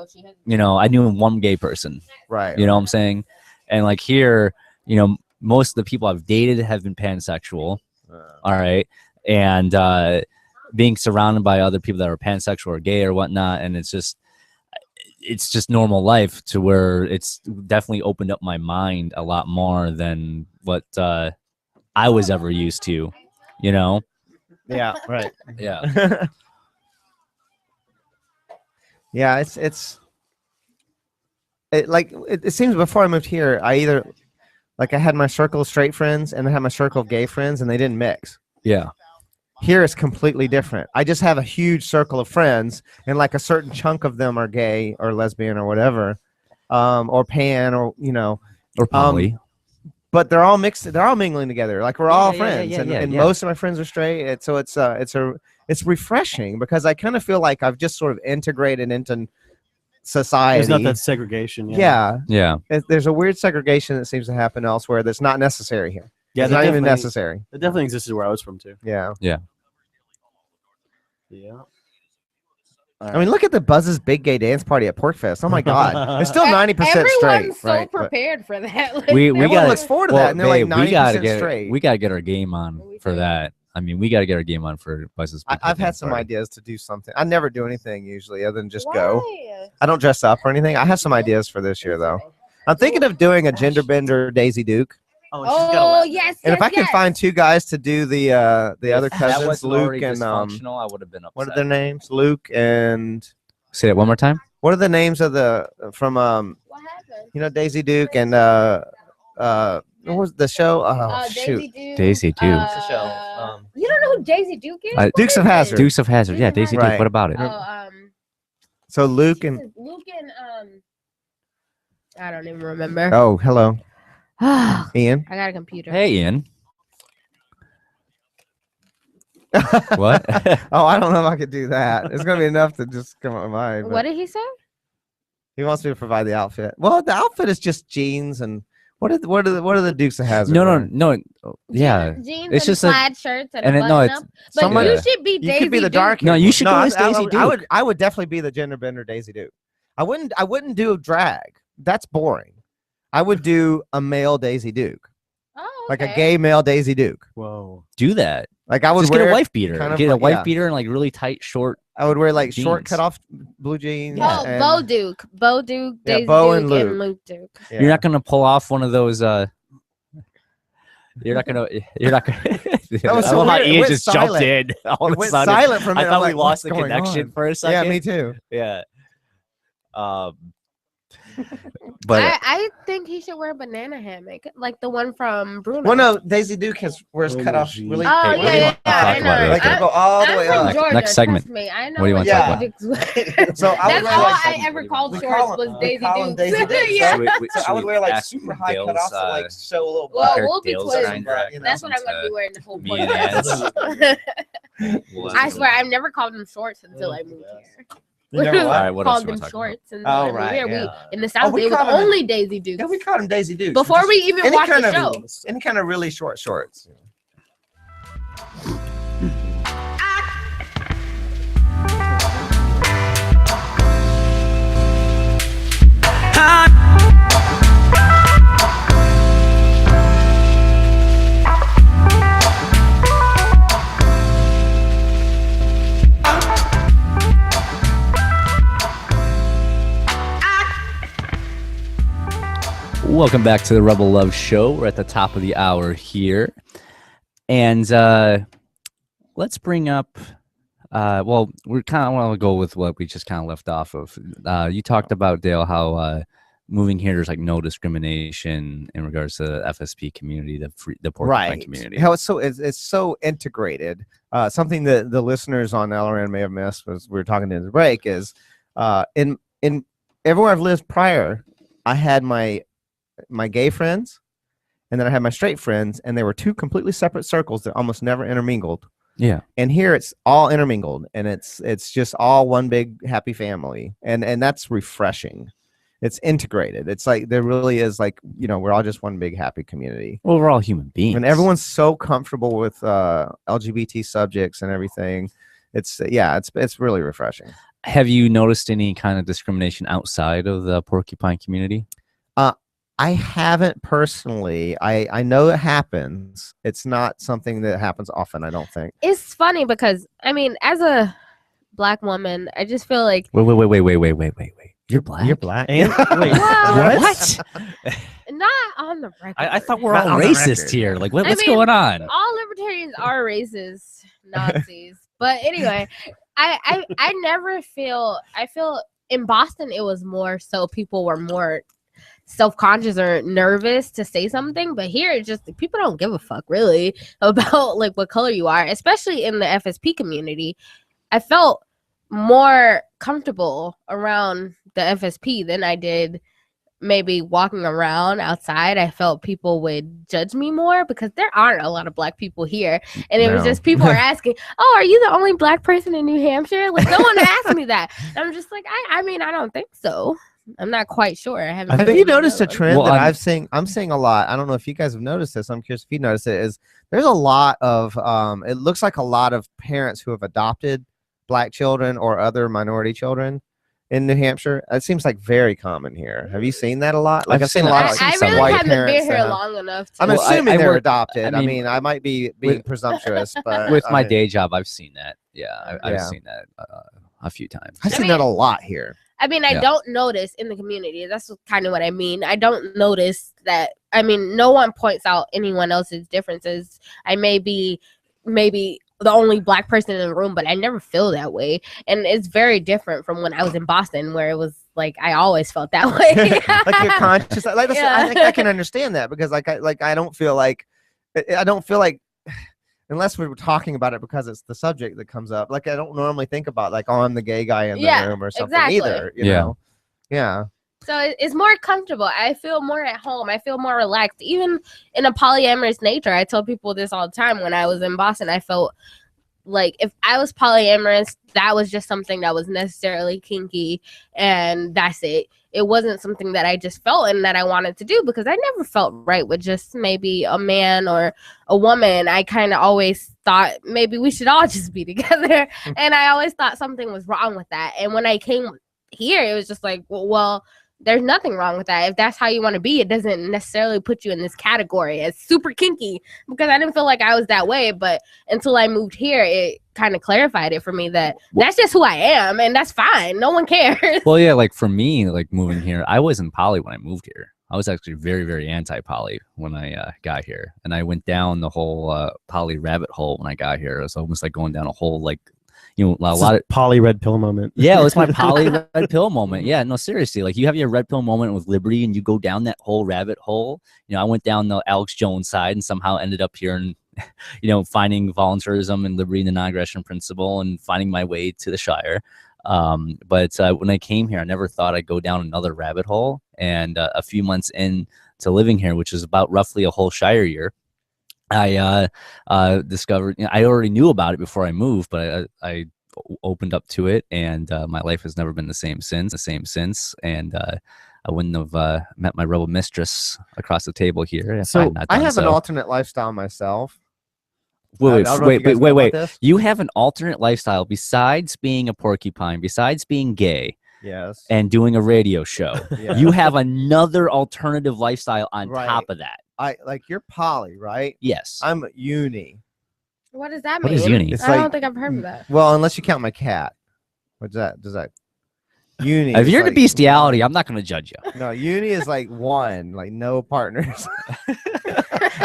I knew one gay person. Right. You know what I'm saying? And like here, most of the people I've dated have been pansexual. All right. And being surrounded by other people that are pansexual or gay or whatnot. And it's just normal life to where it's definitely opened up my mind a lot more than what I was ever used to, Yeah. Right. Yeah. Yeah. It seems before I moved here, I had my circle of straight friends and I had my circle of gay friends, and they didn't mix. Yeah. Here it's completely different. I just have a huge circle of friends, and like a certain chunk of them are gay or lesbian or whatever, or pan or or poly. But they're all mixed. They're all mingling together. Like we're all friends, and most of my friends are straight. So it's refreshing because I kind of feel like I've just sort of integrated into society. There's not that segregation. Yeah. There's a weird segregation that seems to happen elsewhere that's not necessary here. Yeah, it's not even necessary. It definitely existed where I was from too. Yeah. Right. I mean, look at the Buzz's Big Gay Dance Party at Porcfest. Oh my God, it's still 90% straight. Everyone's so right? prepared for that. Like, we everyone looks forward to that, and they're like 90% straight. We gotta get our game on for that. I mean, we gotta get our game on for Buzz's. I've had some ideas to do something. I never do anything usually other than just go. I don't dress up or anything. I have some ideas for this year though. I'm thinking of doing a gender bender Daisy Duke. Oh yes. And if I can find two guys to do the other cousins, Luke and I would have been upset. What are their names? Luke and. Say that one more time. What are the names of from What happened? Daisy Duke and what was the show? Oh shoot. Daisy Duke. The show. You don't know who Daisy Duke is? Dukes of Hazzard. Dukes of Hazzard. Yeah, Daisy Duke. What about it? So Luke and I don't even remember. Oh, hello. Ian. I got a computer. Hey, Ian. What? Oh, I don't know if I could do that. It's gonna be enough to just come up with mine. What did he say? He wants me to provide the outfit. Well, the outfit is just jeans and What are the Dukes of Hazzard? No. Yeah. Jeans It's and just plaid shirts and and a no, button it's up. But someone- you should be You Daisy could be the Duke. dark. No, you should go as Daisy Duke. I would definitely be the gender bender Daisy Duke. I wouldn't do drag. That's boring. I would do a male Daisy Duke, Oh, like a okay. gay male Daisy Duke. Whoa. Do that. Like I would Just wear get a wife beater. kind of Get a like- wife yeah. beater and like really tight, short. I would wear like short jeans. cut off blue jeans. Yeah. Oh, and- Bo Duke, Yeah, Daisy Bo Duke, and and Luke. Luke Duke. yeah. You're not gonna pull off one of those. You're not gonna. That was I so love how weird. It Ian went just silent. jumped in. All It of a went sudden. silent for a I minute. thought I'm we like, lost the what's going connection on? for a second. Yeah, me too. Yeah. But I think he should wear a banana hammock, like the one from Bruno. Well, no, Daisy Duke wears Oh, cut off geez. really. Oh, Hey, yeah, yeah, I talk know. about it. Like it'll go all the I'm way from up. Georgia, Next segment. trust me. I know What do you what wanna talk Daisy Dukes- So I would That's wear all like, I ever called we shorts call 'em- was we Daisy call 'em Dukes. Daisy Dukes. Yeah. So I would wear like super high cut offs to like show a little. Well, butt. we'll be Dale's twins. trying to- That's what I'm gonna be wearing the whole me and podcast. Well, I swear, I've never called them shorts until I moved here. You know All what? right, what else Called you them wanna talk shorts. And Oh, I moved right, here. yeah. We in the South, we it was called 'em- only Daisy Dukes. Yeah, we called them Daisy Dukes. Before Just we even any watched kind the of show. any kind of really short shorts. Welcome back to the Rebel Love Show. We're at the top of the hour here. And let's bring up, well, we're kind of want to go with what we just kind of left off of. You talked about, Dale, how moving here, there's like no discrimination in regards to the FSP community, the porcupine community. How it's so integrated. Something that the listeners on LRN may have missed was we were talking in the break is in everywhere I've lived prior, I had my gay friends, and then I had my straight friends, and they were two completely separate circles that almost never intermingled. Yeah. And here it's all intermingled, and it's just all one big happy family, and that's refreshing. It's integrated. It's like there really is like, you know, we're all just one big happy community, Well, we're all human beings. and everyone's so comfortable with LGBT subjects and everything. It's really refreshing. Have you noticed any kind of discrimination outside of the porcupine community? I haven't personally. I know it happens. It's not something that happens often, I don't think. It's funny because I mean, as a black woman, I just feel like Wait. You're black? You're black. And, wait, Well, What? not on the record. I thought we're Not all on the racist record. here. Like, what's mean, going on? all libertarians are racist Nazis. But anyway, I never feel. I feel in Boston it was more so people were more self-conscious or nervous to say something, but here it's just people don't give a fuck really about like what color you are, especially in the FSP community. I felt more comfortable around the FSP than I did maybe walking around outside. I felt people would judge me more because there aren't a lot of black people here, and it was No. just people are asking, "Oh, are you the only black person in New Hampshire?" Like no one asked me that. And I'm just like, I mean, I don't think so. I'm not quite sure. I haven't. Have really you noticed a looked. trend Well, that I'm seeing a lot? I don't know if you guys have noticed this. I'm curious if you noticed it. Is there's a lot of it looks like a lot of parents who have adopted black children or other minority children in New Hampshire. It seems like very common here. Have you seen that a lot? Like I've seen a lot of I some really white haven't been parents here that have- long enough to. I'm Well, assuming I they're work- adopted. I mean, I might be being with- presumptuous, but With I my mean, day job, I've seen that. Yeah, I've Yeah. seen that a few times. I've I seen mean- that a lot here. I mean, I Yeah. don't notice in the community. That's kind of what I mean. I don't notice that. I mean, no one points out anyone else's differences. I may be maybe the only black person in the room, but I never feel that way. And it's very different from when I was in Boston, where it was like I always felt that way. Like you're conscious. Like that's- Yeah. I think I can understand that because I don't feel like unless we were talking about it because it's the subject that comes up. Like I don't normally think about like, oh, I'm the gay guy in the Yeah, room or something exactly. either. You Yeah. know? Yeah. So it's more comfortable. I feel more at home. I feel more relaxed. Even in a polyamorous nature, I tell people this all the time. When I was in Boston, I felt like if I was polyamorous, that was just something that was necessarily kinky, and that's it. it wasn't something that I just felt and that I wanted to do, because I never felt right with just maybe a man or a woman. I kind of always thought maybe we should all just be together. And I always thought something was wrong with that. And when I came here, it was just like, well, there's nothing wrong with that. If that's how you want to be, it doesn't necessarily put you in this category as super kinky, because I didn't feel like I was that way. But until I moved here, it kind of clarified it for me that that's just who I am, and that's fine. No one cares. Well, yeah, like for me, like moving here, I wasn't poly when I moved here. I was actually very, very anti-poly when I got here. And I went down the whole poly rabbit hole when I got here. It was almost like going down a whole, like, you know, a lot of poly red pill moment. Yeah, it was my poly red pill moment. Yeah, no, seriously. Like, you have your red pill moment with liberty and you go down that whole rabbit hole. You know, I went down the Alex Jones side and somehow ended up here and, you know, finding voluntarism and liberty and the non-aggression principle and finding my way to the Shire. But when I came here, I never thought I'd go down another rabbit hole. And a few months into living here, which is about roughly a whole Shire year, I discovered, you know, I already knew about it before I moved, but I opened up to it, and my life has never been the same since. And I wouldn't have met my rebel mistress across the table here. So I have an alternate lifestyle myself. Wait. You have an alternate lifestyle besides being a porcupine, besides being gay. Yes. And doing a radio show. Yeah. You have another alternative lifestyle on Right. top of that. I like, you're poly, right? Yes. I'm uni. What does that What mean? is uni? It's I don't like- think I've heard of that. Well, unless you count my cat. What's that? Does that uni? If is you're into like bestiality, I'm not going to judge you. No, uni is like one, like no partners.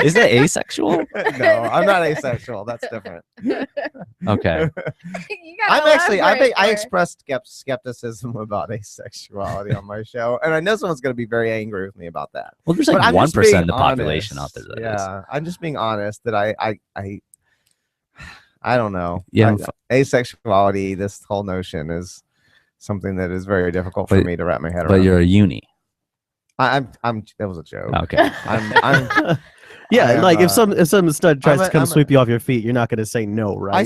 Is that asexual? No, I'm not asexual. That's different. Okay. You gotta I'm actually, I elaborate think I more. expressed skepticism about asexuality on my show, and I know someone's going to be very angry with me about that. Well, there's But like I'm just 1% being of the population honest. out there that is. Yeah, I'm just being honest that I don't know. Yeah, Asexuality, this whole notion is something that is very difficult for But- me to wrap my head But around. you're a uni. I'm that was a joke. Okay. I'm Yeah, I am, like if some stud tries I'm to come a- sweep you off your feet, you're not going to say no, right? I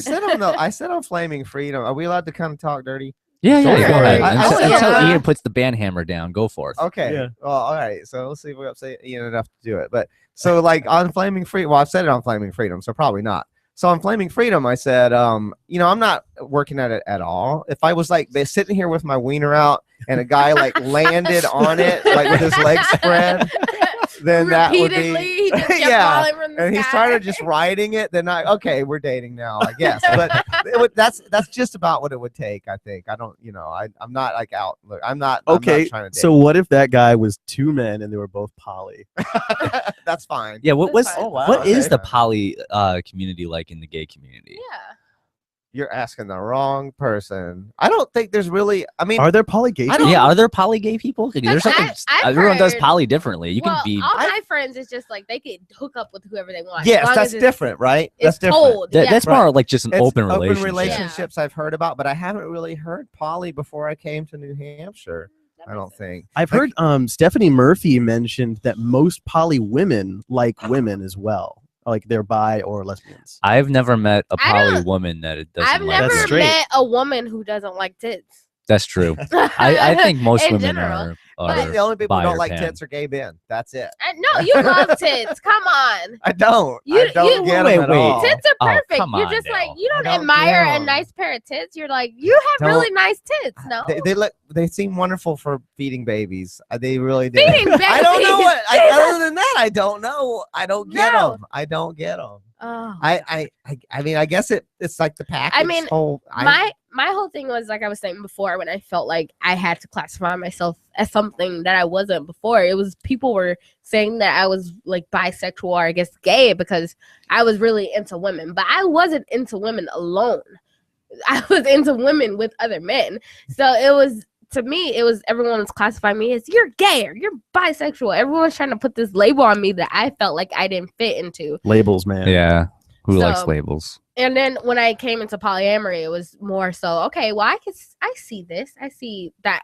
said on Flaming Freedom. Are we allowed to kind of talk dirty? Yeah, Go yeah. for Go it. ahead. I Until said- Ian puts the band hammer down, go forth. Okay. Yeah. Well, all right. So let's see if we upset Ian enough to do it. But so like on Flaming Freedom, well, I've said it on Flaming Freedom, so probably not. So on Flaming Freedom, I said, you know, I'm not working at it at all. If I was like sitting here with my wiener out and a guy like landed on it, like with his legs spread, then that would Repeatedly, be he just kept yeah. falling from the And he sky. started just riding it. Then okay, we're dating now, I guess. But that's just about what it would take. I think. I don't, you know, I'm not like out. Look, I'm not Okay, trying to date. so what if that guy was two men and they were both poly? That's fine. Yeah, what That's was fine. what is Okay. the poly community like in the gay community? Yeah. You're asking the wrong person. I don't think there's really. I mean, Are there poly gay? I don't- Yeah, are there poly gay people? There's like I've everyone does heard- poly differently. You well, can be all my friends is just like they could hook up with whoever they want. as yes, long that's as it's- different, right? It's That's different. told. that, yeah. that's more like just an It's open relationship. relationships I've heard about, but I haven't really heard poly before I came to New Hampshire. That I don't makes sense. think. I've Like, heard Stephanie Murphy mentioned that most poly women like women as well, like they're bi or lesbians. I've never met a I poly don't- woman that it doesn't I've like. That's never straight. met a woman who doesn't like tits. That's true. I think most In women general. I think are the only people who bi don't or like pan. tits are gay men. That's it. No, you love tits. Come on. I don't. You- I don't you- get wait, them at wait. all. Tits are Oh, perfect. come You're on just now. like, you I don't don't admire get a 'em. nice pair of tits. You're like, you have Don't- really nice tits. No. They seem wonderful for feeding babies. They really do. Feeding babies. I don't know what. Jesus. Other than that, I don't know. I don't get No. them. I don't get them. Oh. I mean, I guess it's like the package. mean, my whole thing was like I was saying before, when I felt like I had to classify myself as something that I wasn't before. It was people were saying that I was like bisexual or I guess gay because I was really into women, but I wasn't into women alone. I was into women with other men. So it was, to me, it was everyone was classifying me as you're gay or you're bisexual. Everyone's trying to put this label on me that I felt like I didn't fit into. Labels, man. Yeah. Who So- likes labels? And then when I came into polyamory, it was more so, okay, well, I see this. I see that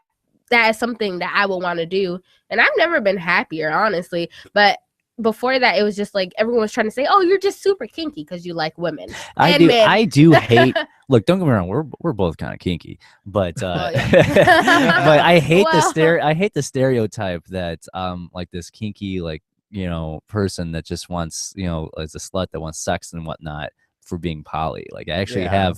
is something that I would want to do. And I've never been happier, honestly. But before that, it was just like everyone was trying to say, oh, you're just super kinky because you like women. I and do. men. I do hate Look, don't get me wrong, we're both kind of kinky, but Oh, yeah. but I hate Well- I hate the stereotype that like this kinky like person that just wants as a slut that wants sex and whatnot for being poly. Like I actually Yeah. have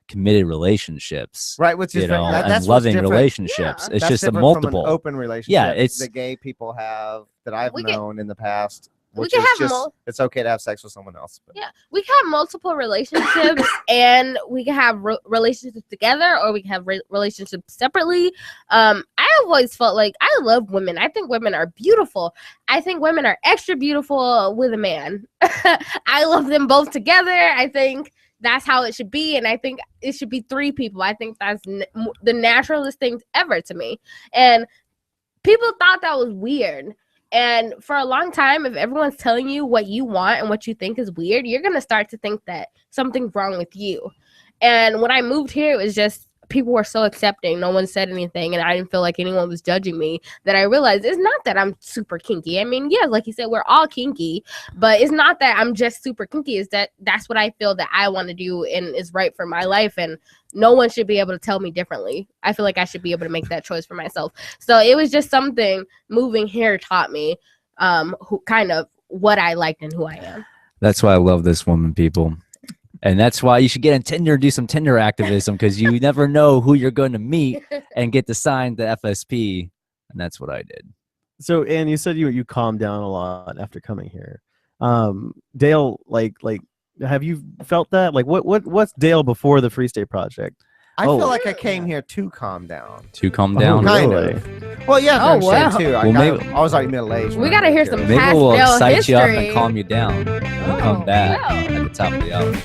committed relationships, Right, which is you know, that's and what's loving different. relationships. Yeah. It's That's just a different multiple. from an open relationship. Yeah, it's- the gay people have that I've We can- known in the past. we Which can is have just it's okay to have sex with someone else. But. Yeah, we can have multiple relationships, and we can have relationships together, or we can have relationships separately. I always felt like I love women. I think women are beautiful. I think women are extra beautiful with a man. I love them both together. I think that's how it should be, and I think it should be 3 people. I think that's the naturalist thing ever to me. And people thought that was weird. And for a long time, if everyone's telling you what you want and what you think is weird, you're going to start to think that something's wrong with you. And when I moved here, it was just people were so accepting. No one said anything, and I didn't feel like anyone was judging me, that I realized it's not that I'm super kinky. I mean, yeah, like you said, we're all kinky, but it's not that I'm just super kinky. It's that that's what I feel that I want to do and is right for my life, and no one should be able to tell me differently. I feel like I should be able to make that choice for myself. So it was just something moving here taught me who kind of what I liked and who I am. That's why I love this woman, people. And that's why you should get on Tinder and do some Tinder activism, because you never know who you're going to meet and get to sign the FSP. And that's what I did. So, and you said you calmed down a lot after coming here. Dale, like, have you felt that? Like, what's Dale before the Free State Project? I Oh. feel like I came here to calm down. To calm down. Kind really? of. Well, yeah, Oh, I understand wow. too. Well, I was already middle aged. We gotta hear some Maybe past we'll Dale excite you up history. and calm you down. We'll come Oh, back wow. at the top of the hour.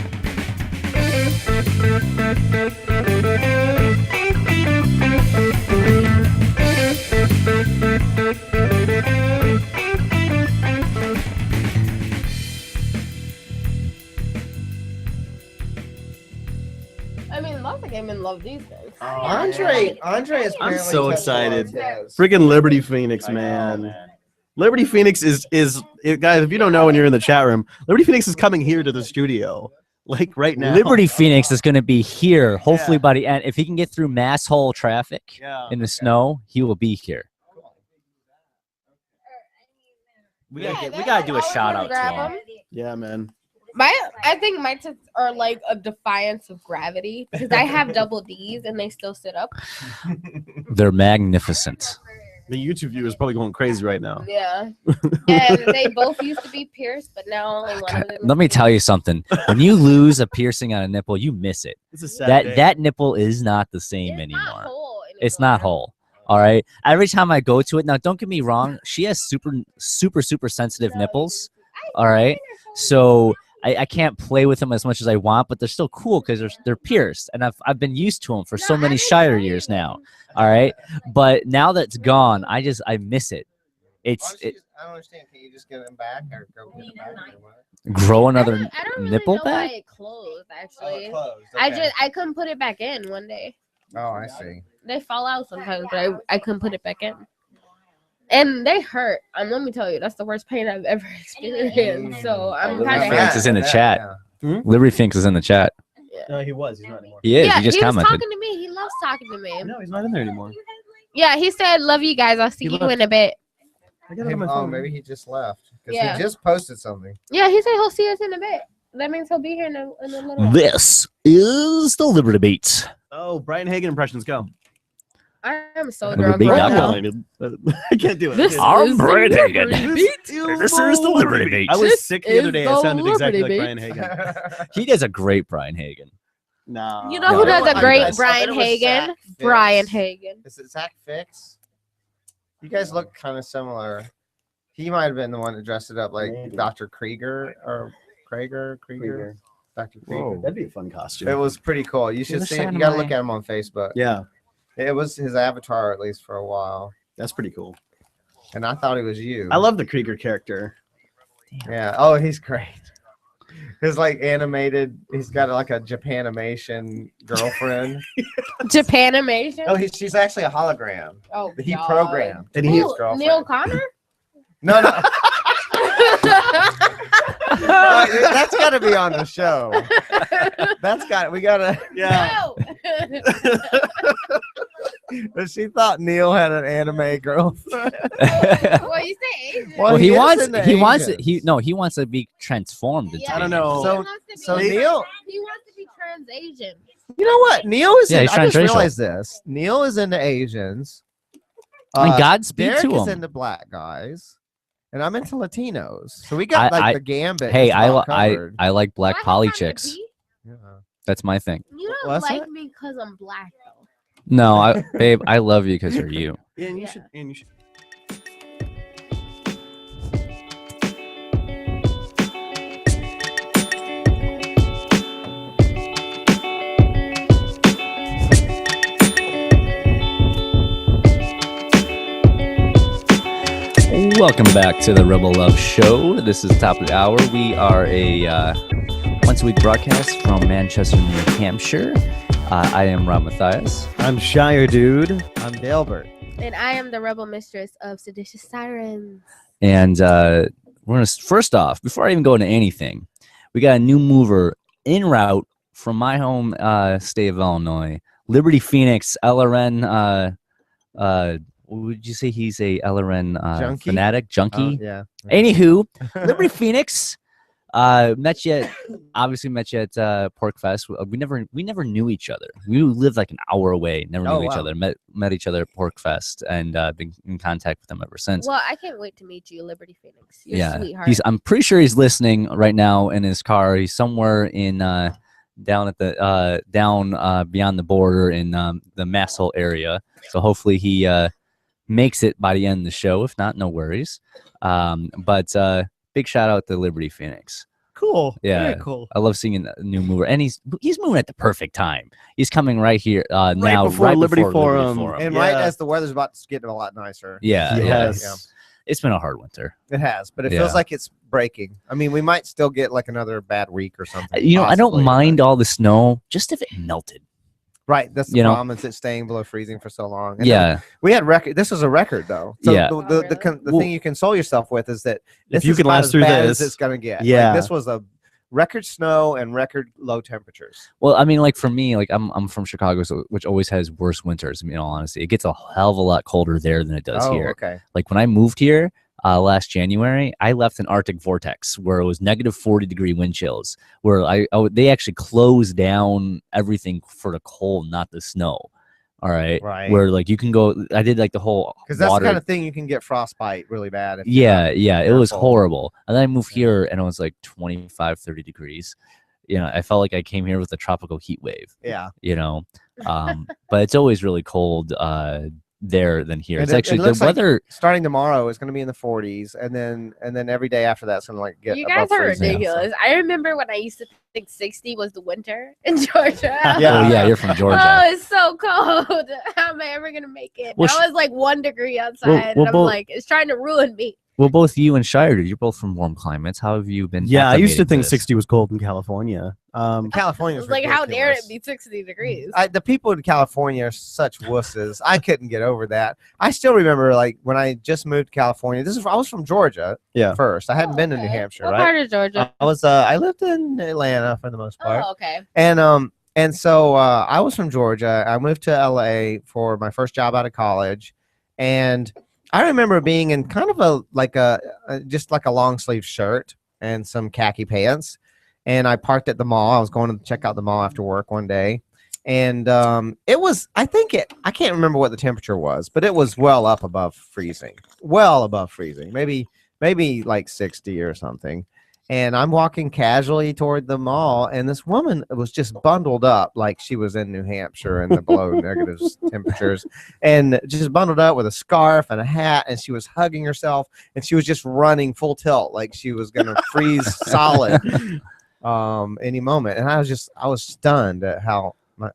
I mean, lots of gay men love these things. Andre is. I'm apparently so touched a lot excited. of his. Friggin' Liberty Phoenix, man. Liberty Phoenix is guys, if you don't know and you're in the chat room, Liberty Phoenix is coming here to the studio, like right now. Liberty Phoenix is going to be here, hopefully by the end. If he can get through mass hole traffic in the snow, he will be here. We gotta do a shout out to him. Yeah, man. I think my tits are like a defiance of gravity because I have double D's and they still sit up. They're magnificent. The YouTube view is probably going crazy right now. Yeah, and they both used to be pierced, but now only one of them. Let me tell you something. When you lose a piercing on a nipple, you miss it. It's a sad day. That nipple is not the same It's not anymore. whole It's not anymore. whole. All right. Every time I go to it, now don't get me wrong, she has super sensitive nipples. All right. So I can't play with them as much as I want, but they're still cool because they're pierced, and I've been used to them for so many Shire years now. All right. But now that it's gone, I miss it. I don't understand. Can you just get them back or go get them back? Or what? Grow another I don't really nipple know why back. it closed. Oh, Actually, it closed. I Okay. couldn't put it back in one day. Oh, I see. They fall out sometimes, but I couldn't put it back in. And they hurt. Let me tell you, that's the worst pain I've ever experienced. So I'm Liberty kind of Phoenix is in the chat. Liberty Phoenix is in the chat. No, he was. He's not anymore. He is. Yeah, he just was commented. talking to me. He loves talking to me. No, he's not in there anymore. Yeah, he said, "Love you guys. I'll see He you left. in a bit." I got it on my phone. Maybe he just left because Yeah. he just posted something. Yeah, he said he'll see us in a bit. That means he'll be here in a little while. This is the Liberty Beats. Oh, Brian Hagen impressions, go. I'm so Liberty drunk Beat right dot now. I can't do it. This I'm is the Brian Hagen. Liberty Beat. This is the Liberty Beats. I was This sick the other is day. the I sounded exactly like Liberty Brian Hagen. He does a great Brian Hagen. No. You know who does a I great bet Brian it was Hagen? Zach Fix. Brian Hagen. Is it Zach Fix? You guys look kind of similar. He might have been the one that dressed it up like Maybe. Dr. Krieger or Krieger. Dr. Krieger. That'd be a fun costume. It was pretty cool. You should other see side it. of You gotta my- look at him on Facebook. Yeah, It was his avatar, at least for a while. that's pretty cool. And I thought it was you. I love the Krieger character. Yeah. Oh, he's great. His like animated. He's got like a Japanimation girlfriend. Japanimation. Oh, she's actually a hologram. Oh, He God. programmed. And his he- girlfriend. Neil Connor? No. That's got to be on the show. We gotta. Yeah. But she thought Neil had an anime girlfriend. Well, you say Asian. Well, he is wants into he wants Asians. he wants to be transformed into I don't know. So Neil, he wants to be trans Asian. you know what? Neil is. Yeah, he's I just transracial. realized this. Neil is into Asians. And Godspeed Derek to is him. into black guys, and I'm into Latinos. So we got I- the gambit. Hey, just about covered. I like black Why poly you trying to chicks. be? Yeah. That's my thing. You don't What's like that? me because I'm black, though. No, babe, I love you because you're you. And you Yeah. should. And you should. Welcome back to the Rebel Love Show. This is top of the hour. We are a once-a-week broadcast from Manchester, New Hampshire. I am Rob Mathias. I'm Shire Dude. I'm Delbert. And I am the rebel mistress of Seditious Sirens. And we're going to, first off, before I even go into anything, we got a new mover en route from my home state of Illinois, Liberty Phoenix, LRN. What would you say he's a LRN Junkie? fanatic? Junkie? Yeah. Anywho, Liberty Phoenix. Met you at porcfest. We never knew each other. We lived like an hour away. Never knew each other. Met each other at porcfest and been in contact with them ever since. Well, I can't wait to meet you, Liberty Phoenix. You're a sweetheart. I'm pretty sure he's listening right now in his car. He's somewhere in down at the beyond the border in the Masshole area. So hopefully he makes it by the end of the show. If not, no worries. But big shout out to Liberty Phoenix. Cool. Yeah. Very cool. I love seeing a new mover, and he's moving at the perfect time. He's coming right here now, before right Liberty before Forum. Forum. And Yeah. right as the weather's about to get a lot nicer. Yeah, Yes. yeah. It's been a hard winter. It has, but it Yeah. feels like it's breaking. I mean, we might still get like another bad week or something. You know, I don't possibly, mind but- all the snow, just if it melted. Right, that's the you know. problem. Is it staying below freezing for so long? And then Yeah, we had record. This was a record, though. So Yeah. the thing you console yourself with is that If this you is can about last as through bad this. as it's gonna get. Yeah. Like, this was a record snow and record low temperatures. well, I mean, like for me, like I'm from Chicago, so which always has worse winters. In all honesty, it gets a hell of a lot colder there than it does Oh, here. okay. Like when I moved here last January, I left an Arctic vortex where it was negative 40-degree wind chills, where they actually closed down everything for the cold, not the snow. All right. Right. Where like you can go, I did like the whole Because that's water. the kind of thing you can get frostbite really bad. If you're not Yeah, it was careful. horrible. And then I moved Yeah. here and it was like 25, 30 degrees. You know, I felt like I came here with a tropical heat wave, Yeah. you know. But it's always really cold there than here. And It's it actually the looks like weather. Starting tomorrow, it's going to be in the 40s, and then every day after that, it's going to like get. You guys above are freezing. ridiculous. I remember when I used to think 60 was the winter in Georgia. Yeah. Oh yeah, you're from Georgia. Oh, it's so cold. How am I ever gonna make it? Well, Now it's like 1 degree outside, well, and I'm both- like, it's trying to ruin me. Well, both you and Shire Dude, you're both from warm climates. How have you been? Yeah, I used to acclimating think this? 60 was cold in California. California It's is like, how dare it ridiculous. be 60 degrees? The people in California are such wusses. I couldn't get over that. I still remember, like, when I just moved to California. I was from Georgia. Yeah. First, I hadn't been to New Okay. Hampshire, What right? part of Georgia? I lived in Atlanta for the most part, Oh, okay. and so I was from Georgia. I moved to LA for my first job out of college, and I remember being in kind of just like a long sleeve shirt and some khaki pants. And I parked at the mall. I was going to check out the mall after work one day. And it was, I can't remember what the temperature was, but it was well above freezing. Maybe like 60 or something. And I'm walking casually toward the mall, and this woman was just bundled up like she was in New Hampshire in the below negative temperatures, and just bundled up with a scarf and a hat, and she was hugging herself, and she was just running full tilt like she was going to freeze solid any moment. And I was stunned at how my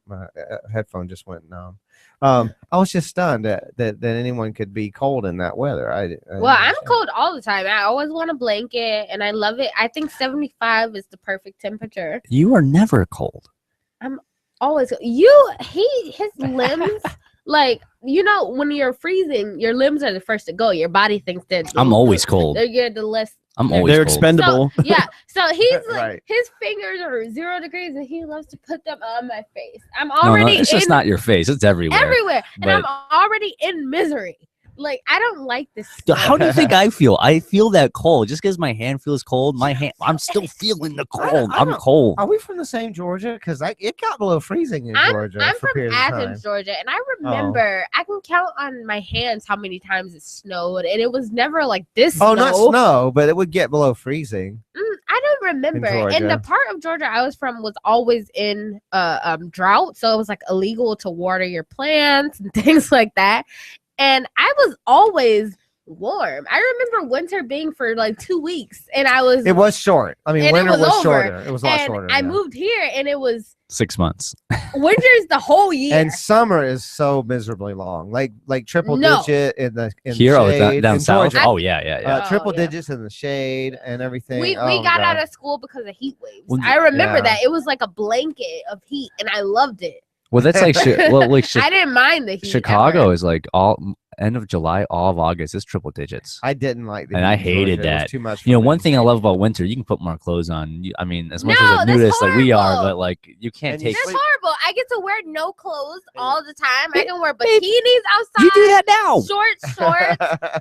headphone just went numb. I was just stunned that anyone could be cold in that weather. Well, I'm cold all the time. I always want a blanket, and I love it. I think 75 is the perfect temperature. You are never cold. Always. His limbs, like, when you're freezing, your limbs are the first to go. Your body thinks that I'm always cold. You're the less I'm always They're cold. expendable. So, yeah, so he's like Right. his fingers are 0 degrees, and he loves to put them on my face. I'm No, already it's just in not your face. It's everywhere. everywhere, and I'm But- already in misery. Like I don't like this. Dude, Stuff. how do you think I feel? I feel that cold. Just because my hand feels cold, I'm still feeling the cold. I I'm don't- cold. Are we from the same Georgia? Because it got below freezing in Georgia I'm for a from period of Athens, time. Georgia, and I remember I can count on my hands how many times it snowed, and it was never like this. Oh, snow. not snow, but it would get below freezing. I don't remember. And the Georgia. part of Georgia I was from was always in drought, so it was like illegal to water your plants and things like that. And I was always warm. I remember winter being for like 2 weeks, and I was. It was short. I mean, And it winter was was over. shorter. It was a lot and shorter. I yeah. moved here, and it was 6 months. winter's the whole year. And summer is so miserably long, like triple No. digit in the Here, the oh, shade. down in south. Georgia. Oh yeah. Oh, Triple yeah. digits in the shade and everything. we Oh, got God. out of school because of heat waves. Well, I remember yeah. that it was like a blanket of heat, and I loved it. Well, that's like I didn't mind the heat. Chicago ever. is like all end of July, all of August. It's triple digits. I didn't like the And heat I in hated Georgia. It was that. too much. You know, for one me. thing I love about winter, you can put more clothes on. I mean, as much No, as a that's nudist like we are, horrible. but like you can't And you take. That's sleep- horrible. I get to wear no clothes all the time. I Babe, can wear babe, bikinis outside. You do that now. Shorts.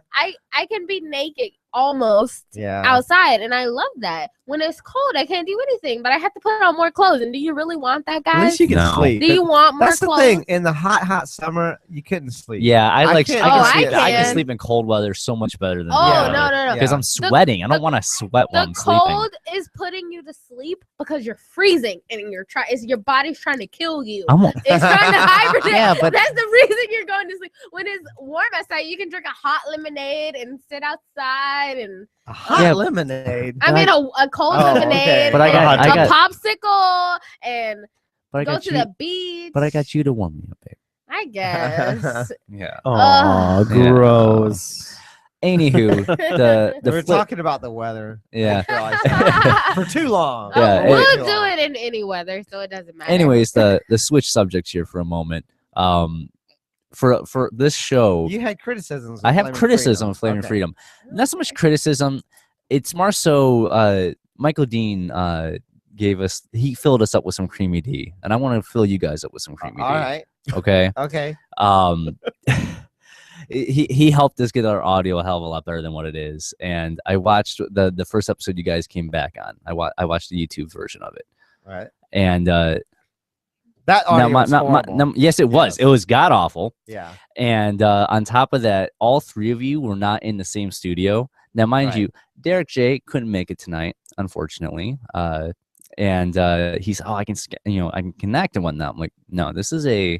I can be naked almost yeah. outside, and I love that. When it's cold, I can't do anything, but I have to put on more clothes. And do you really want that, At guys? least you can No. sleep. Do you want more That's the clothes? thing. In the hot summer, you couldn't sleep. Yeah, I like. can't- I Oh, can I sleep. I can can. sleep in cold weather so much better than. Oh, Yeah. no. Because Yeah. I'm sweating. I don't want to sweat while The I'm sleeping. cold is putting you to sleep because you're freezing and your body's trying to kill you. I won't. It's trying to hibernate. Yeah, but- that's the reason you're going to sleep. When it's warm outside, you can drink a hot lemonade and sit outside and A hot Yeah. lemonade. I mean a cold Oh, lemonade. okay. But I got- and I a got- popsicle and But I go got to you. the beach. But I got you to warm me up, babe. I guess. Yeah. Oh, Yeah. gross. Anywho, the We're flip. talking about the weather. Yeah. For too long. Yeah, we'll Way too do long. it in any weather, so it doesn't matter. Anyways, the switch subjects here for a moment. For this show, You had criticisms. of I have Flaming criticism Freedom. of Flaming Okay. Freedom. Not so much criticism. It's more so Michael Dean he filled us up with some creamy D, and I want to fill you guys up with some creamy All D. right. Okay. Okay. He helped us get our audio a hell of a lot better than what it is. And I watched the first episode you guys came back on. I watched the YouTube version of it. All right. And That audio was horrible. yes, it was. Yes. It was god awful. Yeah. And on top of that, all three of you were not in the same studio. Now, mind Right. you, Derek J couldn't make it tonight, unfortunately. And he's, I can connect and whatnot. I'm like, no, this is a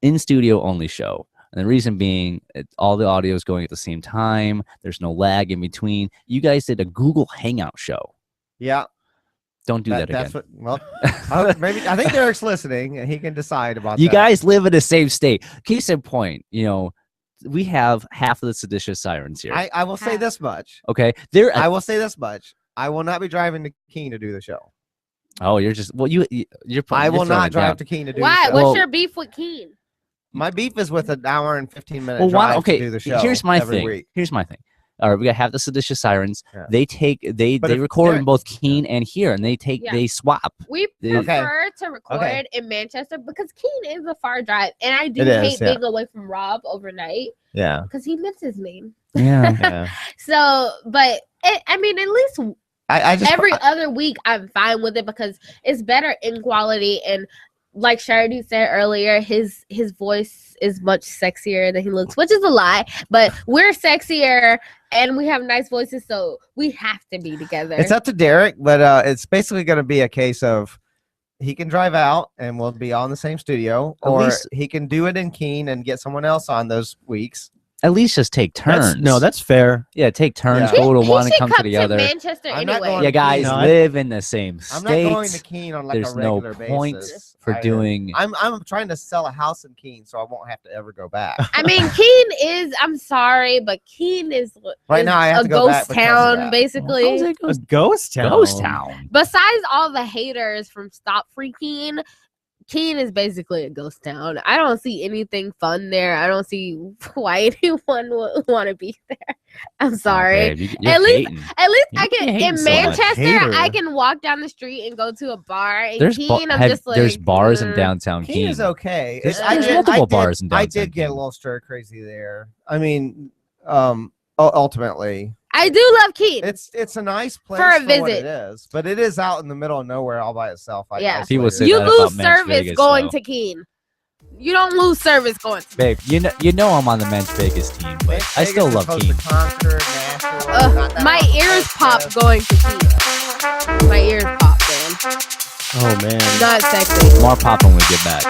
in studio only show. And the reason being, all the audio is going at the same time. There's no lag in between. You guys did a Google Hangout show. Yeah. Don't do that again. That's what. Well, maybe I think Derek's listening, and he can decide about You that. guys live in the same state. Case in point, we have half of the Seditious Sirens here. I will say this much. Okay, I will say this much. I will not be driving to Keene to do the show. Oh, you're just you're. I will throwing not it drive down. to Keene to do Why? the show. What's Well- your beef with Keen? My beef is with an hour and 15-minute Well, drive okay. to do the show. Here's my every thing. Week. Here's my thing. All right, we got half the Seditious Sirens. Yeah. They But if record in Derek- both Keene and here, and they Yeah. swap. We Okay. prefer to record in Manchester because Keene is a far drive, and I do It is, hate yeah. being away from Rob overnight Yeah. because he misses me. Yeah. Yeah. So, but at least I just every other week I'm fine with it because it's better in quality, and like Shire Dude said earlier, his voice is much sexier than he looks, which is a lie, but we're sexier and we have nice voices, so we have to be together. It's up to Derek, but it's basically going to be a case of he can drive out and we'll be all in the same studio, At or least- he can do it in Keene and get someone else on those weeks. At least just take turns. That's fair. yeah, take turns. Yeah. Go to he one and should come to the other. Manchester I'm not anyway. going You guys No, I- live in the same I'm state. not going to Keene on like There's a no regular point basis. for doing. I'm trying to sell a house in Keene so I won't have to ever go back. I mean, Keene is, I'm sorry, but Keene is, Right is now I have a to go back ghost because of town, that. basically. How's it A ghost town. Ghost town. Besides all the haters from Stop Free Keene, Keene is basically a ghost town. I don't see anything fun there. I don't see why anyone would want to be there. I'm sorry. Oh, babe, you're At least hating. I can hating in so much. Manchester. Hater. I can walk down the street and go to a bar. In There's Keene, I'm just like there's bars in downtown Keene is Keene. okay. There's I multiple bars in I downtown did get a Keene. little stir crazy there. I mean, ultimately, I do love Keene. it's a nice place For a what visit. it is, but it is out in the middle of nowhere all by itself. Like Yeah. People say isolated. You that lose about Men's service Vegas, going though. to Keene. You don't lose service going to Babe, you know I'm on the Men's Vegas team, but I Vegas still is love close Keene. to Concord, Nashville, not that my far from ears pop Porcfest. going to Keene. My ears pop, man. Oh man. Not sexy. More pop when we get back.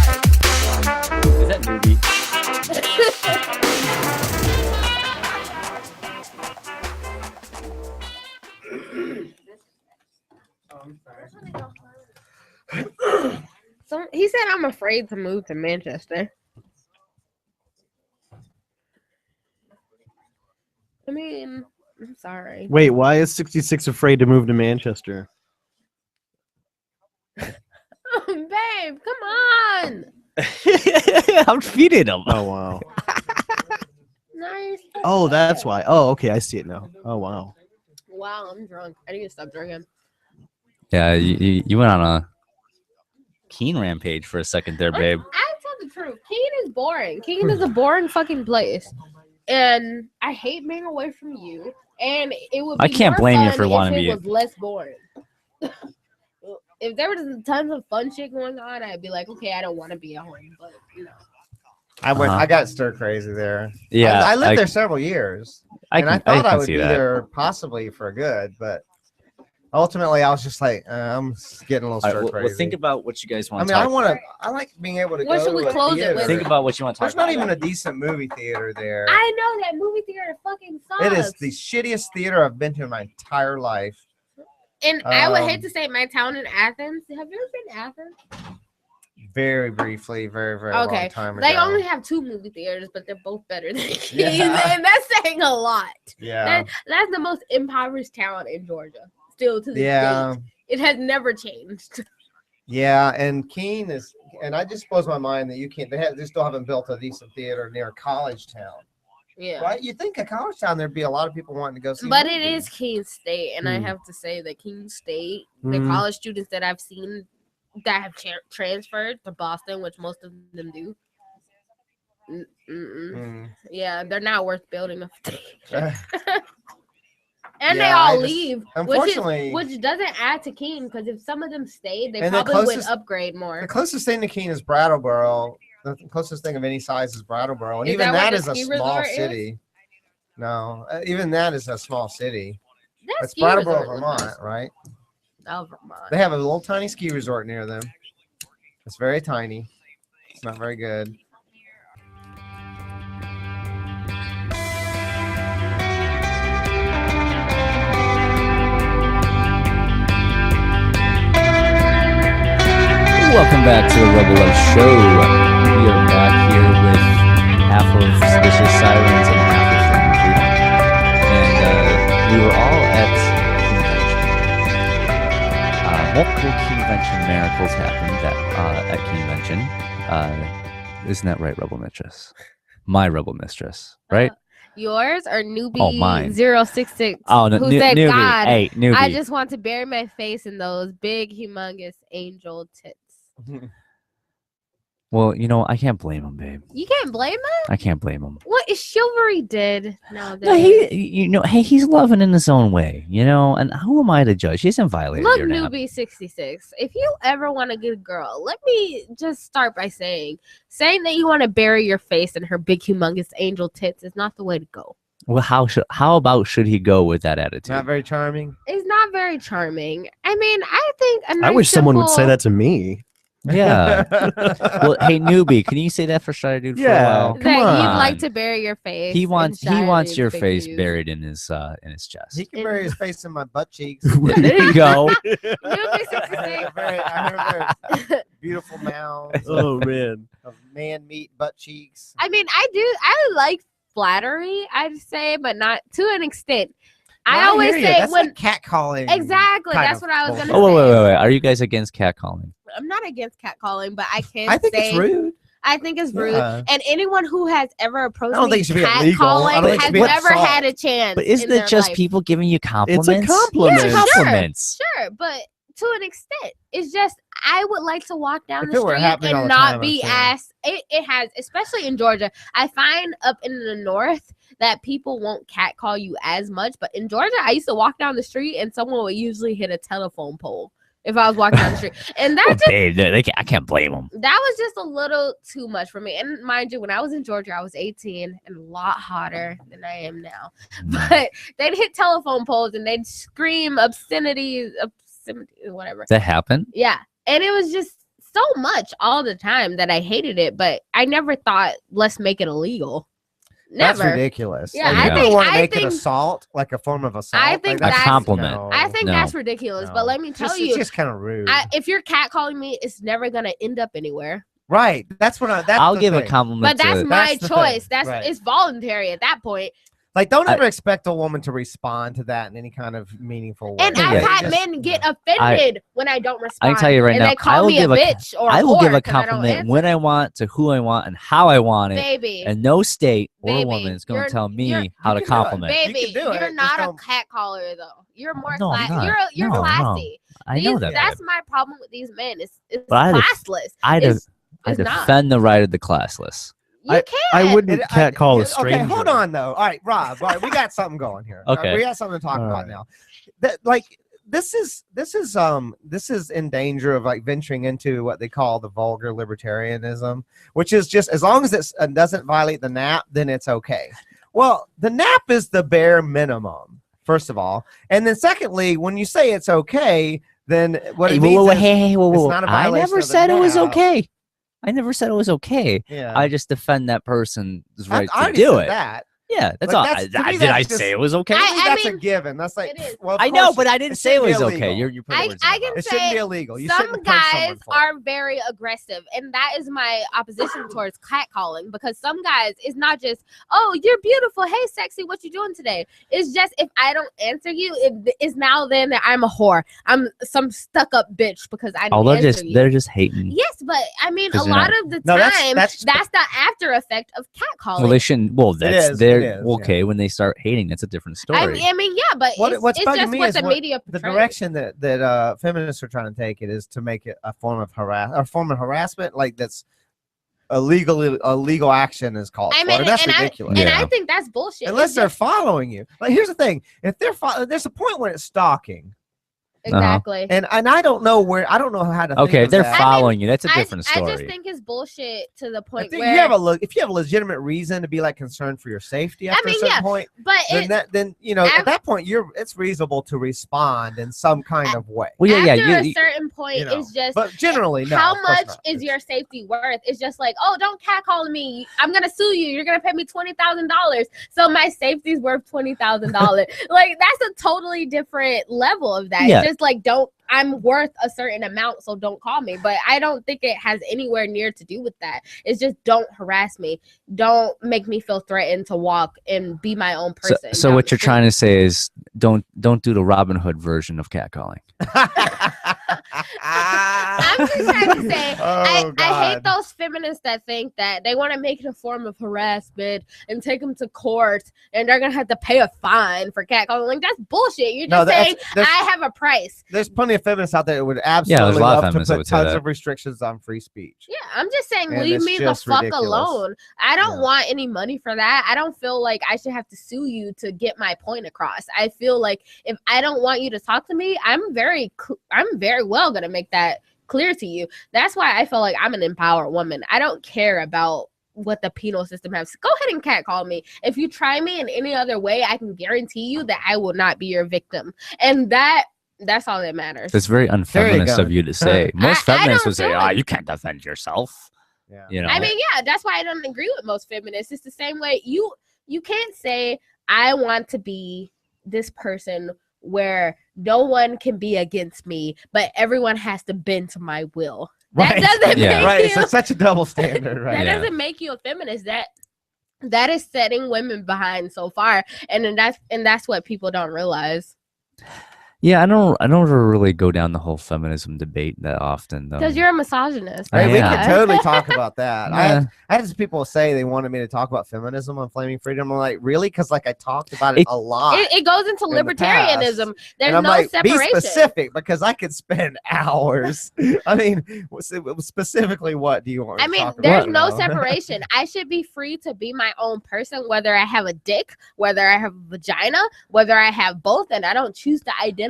Is that newbie? So he said I'm afraid to move to Manchester. I mean, I'm sorry. Wait, why is 66 afraid to move to Manchester? Babe, come on. I'm feeding him. Oh wow. Nice. Oh, that's why. Oh, okay, I see it now. Oh wow. Wow, I'm drunk. I need to stop drinking. Yeah, you went on a Keene rampage for a second there, babe. I tell the truth. Keene is boring. Keene is a boring fucking place. And I hate being away from you. And it would be I can't more blame you fun for wanting if to be it was less boring. If there was tons of fun shit going on, I'd be like, okay, I don't want to be at home. But, you know. I went. Uh-huh. I got stir crazy there. Yeah, I lived there several years, and I thought I can would see be that. there possibly for good, but ultimately I was just like, I'm getting a little All right, stir well, crazy. think about what you guys I want mean, to I talk want to. I like being able to What go should we to a close it theater. with? Think about what you want to talk There's not about. even a decent movie theater there. I know that movie theater fucking sucks. It is the shittiest theater I've been to in my entire life. And I would hate to say my town in Athens. Have you ever been to Athens? Very briefly, very long Okay. time ago. They only have 2 movie theaters, but they're both better than Keene. Yeah. And that's saying a lot. Yeah. That's the most impoverished town in Georgia. Still to this Yeah. day. It has never changed. Yeah, and Keene is, and I just blows my mind that you can't. They still haven't built a decent theater near a college town, Yeah. right? You think a college town there'd be a lot of people wanting to go see. But it movies. is Keene State, and I Hmm. have to say that Keene State, the Hmm. college students that I've seen that have transferred to Boston, which most of them do. Mm. Yeah, they're not worth building a theater. Uh, And they Yeah, all I just- leave, unfortunately- which doesn't add to Keene, because if some of them stayed, they And the probably would closest- upgrade the more. closest thing to Keene is Brattleboro. The closest thing of any size is Brattleboro, and Is even that where that the is a ski small resort is? city. No, even that is a small city. That It's ski Brattleboro, resort was nice. Vermont, right? Oh, Vermont. They have a little tiny ski resort near them. It's very tiny. It's not very good. Welcome back to the Rebel Love Show. We are back here with half of Seditious Sirens and half of Fringe. And we were all at Keenevention. Multiple Keenevention miracles happened at Keenevention. Isn't that right, Rebel Mistress? My Rebel Mistress, right? Yours or newbie Oh, mine. 066? Oh, no, who said, newbie. God, Hey, newbie. I just want to bury my face in those big, humongous angel tits. Well, you know, I can't blame him, babe. You can't blame him. I can't blame him. What is chivalry did nowadays? No, hey, he's loving in his own way, you know. And who am I to judge? He hasn't violated Look, your nap. newbie 66. If you ever want a good girl, let me just start by saying that you want to bury your face in her big, humongous angel tits is not the way to go. Well, how about should he go with that attitude? Not very charming. It's not very charming. I mean, I think a nice, I wish someone would say simple- that to me. Yeah. Well, hey, newbie, can you say that for Shire Dude for a Yeah. while? Come that you'd on. like to bury your face. He in wants Shire your Dude's face big buried in his chest. He can bury his face in my butt cheeks. There you go. Newbie 66. I have very beautiful mounds Oh man. of man meat butt cheeks. I mean, I like flattery, I'd say, but not to an extent. I always say that's when like catcalling. exactly kind that's of what I was bullshit. gonna say. Wait. Are you guys against catcalling? I'm not against catcalling, but I can I think say it's rude. I think it's rude. Yeah. And anyone who has ever approached I don't me think it should be illegal. I don't catcalling think it has should be never assault. had a chance. But isn't in it their just life. people giving you compliments? It's a compliment. Yeah, sure. Compliments. Sure, but to an extent, it's just I would like to walk down If the it were street happening all and the not time, be I'm sure. asked. It has, especially in Georgia. I find up in the north that people won't catcall you as much, but in Georgia, I used to walk down the street and someone would usually hit a telephone pole if I was walking down the street, and that just Babe, I can't blame them. that was just a little too much for me. And mind you, when I was in Georgia, I was 18 and a lot hotter than I am now. But they'd hit telephone poles and they'd scream obscenities, whatever. That happened? Yeah. And it was just so much all the time that I hated it. But I never thought, let's make it illegal. That's Never. ridiculous. Yeah, I people think- want to I make it think- assault, like a form of assault. I think like, A that's- compliment. no. I think No. that's ridiculous. But let me tell you, it's just kind of rude. if you're catcalling me, it's never going to end up anywhere. right. That's what that's I'll the give a thing. compliment But that's to my That's the choice. thing. That's Right. It's voluntary at that point. Like, don't I- ever expect a woman to respond to that in any kind of meaningful way. And Yeah, I've yeah. had men get offended when I don't respond. I can tell you right and now, they call I will me a give a- bitch or I will whore give a 'cause I don't compliment answer. when I want, to who I want, and how I want it. Baby, And no state or Baby, woman is going you're- to tell me you're- how to you can do it. compliment. You baby, can do it, you're just not a don't- cat caller though. You're more No, I'm not. You're No, no. classy. I know that. That's my problem with these men. It's But I def- classless. I It's not. defend the right of the classless. You can't. I wouldn't It- catcall a Okay, stranger. hold on though. All right, Rob. All right, we got something going here. All right, Okay. we got something to talk All about right. now. This is in danger of like venturing into what they call the vulgar libertarianism, which is just as long as it doesn't violate the NAP, then it's okay. Well, the NAP is the bare minimum, first of all, and then secondly, when you say it's okay, then what it means is Hey, it's not a I violation never of the said it was NAP. okay. I never said it was okay. yeah. I just defend that person's right I to already do said it. that. Yeah, that's Like, all. that's- to me, Did I that's just- say it was okay? I- I think that's a mean, given. That's like, it is. well, of I know, course, but I didn't say it shouldn't was be okay. illegal. You put I words in my can mouth. It shouldn't say be illegal. You some shouldn't punch someone guys for it. are very aggressive, and that is my opposition towards catcalling, because some guys, it's not just, oh, you're beautiful, hey sexy, what you doing today? It's just, if I don't answer you, it's now then that I'm a whore, I'm some stuck up bitch because I Oh, didn't answer you. they're just hating. Yes, but I mean, a 'Cause you're lot not- of the No, time, that's- that's the after effect of catcalling. Well, they shouldn't. Well, that's is, their it is, okay. When they start hating, that's a different story. I mean, yeah, but What's it's bugging just me what is the what- media the portrays. direction that feminists are trying to take it is to make it a form of harassment, like that's a legal action is called I for. mean, And that's and ridiculous. And Yeah. I think that's bullshit. Unless It's they're just- following you. Like, here's the thing: if they're there's a point where it's stalking, exactly. and I don't know how to. Okay, think if of they're that. following you, that's a different I story. just think it's bullshit to the I point think where. if you have a legitimate reason to be like concerned for your safety after mean, a certain yeah, point, but then you know Af- at that point it's reasonable to respond in some kind of way. well, yeah, after yeah. a certain point, You know, it's just. but generally, no. How of course much not. is your safety worth? It's just like, oh, don't catcall me. I'm gonna sue you. You're gonna pay me $20,000. So my safety's worth $20,000. Like, that's a totally different level of that. Yeah. It's just like, I'm worth a certain amount, so don't call me. But I don't think it has anywhere near to do with that. It's just, don't harass me. Don't make me feel threatened to walk and be my own person. So what you're trying to say is don't do the Robin Hood version of catcalling. I'm just trying to say, Oh, I hate God. those feminists that think that they want to make it a form of harassment and take them to court and they're going to have to pay a fine for catcalling. Like, that's bullshit. You're No, just saying, there's- I have a price. There's plenty of feminists out there that would there's absolutely a lot of love to feminists that put would say tons that. of restrictions on free speech. Yeah, I'm just saying, And leave it's me the just fuck ridiculous. alone. I don't Yeah. want any money for that. I don't feel like I should have to sue you to get my point across. I feel like if I don't want you to talk to me, I'm very well going to make that clear to you. That's why I feel like I'm an empowered woman. I don't care about what the penal system has. Go ahead and catcall me. If you try me in any other way, I can guarantee you that I will not be your victim. And that's all that matters. That's very unfeminist go. of you to say. Most I feminists don't would say, feel "Ah, like- you can't defend yourself." Yeah. You know. I mean, yeah, that's why I don't agree with most feminists. It's the same way you can't say, I want to be this person where no one can be against me, but everyone has to bend to my will. Right. That doesn't Yeah. make Right. you So it's such a double standard, that right? Yeah. doesn't make you a feminist. that is setting women behind so far, and then that's what people don't realize. Yeah, I don't really go down the whole feminism debate that often though. Because you're a misogynist. Hey, we Yeah. can totally talk about that. Yeah. I had some people say they wanted me to talk about feminism on Flaming Freedom. I'm like, really? Because like I talked about it a lot. It goes into in the libertarianism. past. There's And I'm no like, separation. be specific because I could spend hours. I mean, specifically, what do you want? I to mean, talk there's about no now? separation. I should be free to be my own person, whether I have a dick, whether I have a vagina, whether I have both, and I don't choose to identify.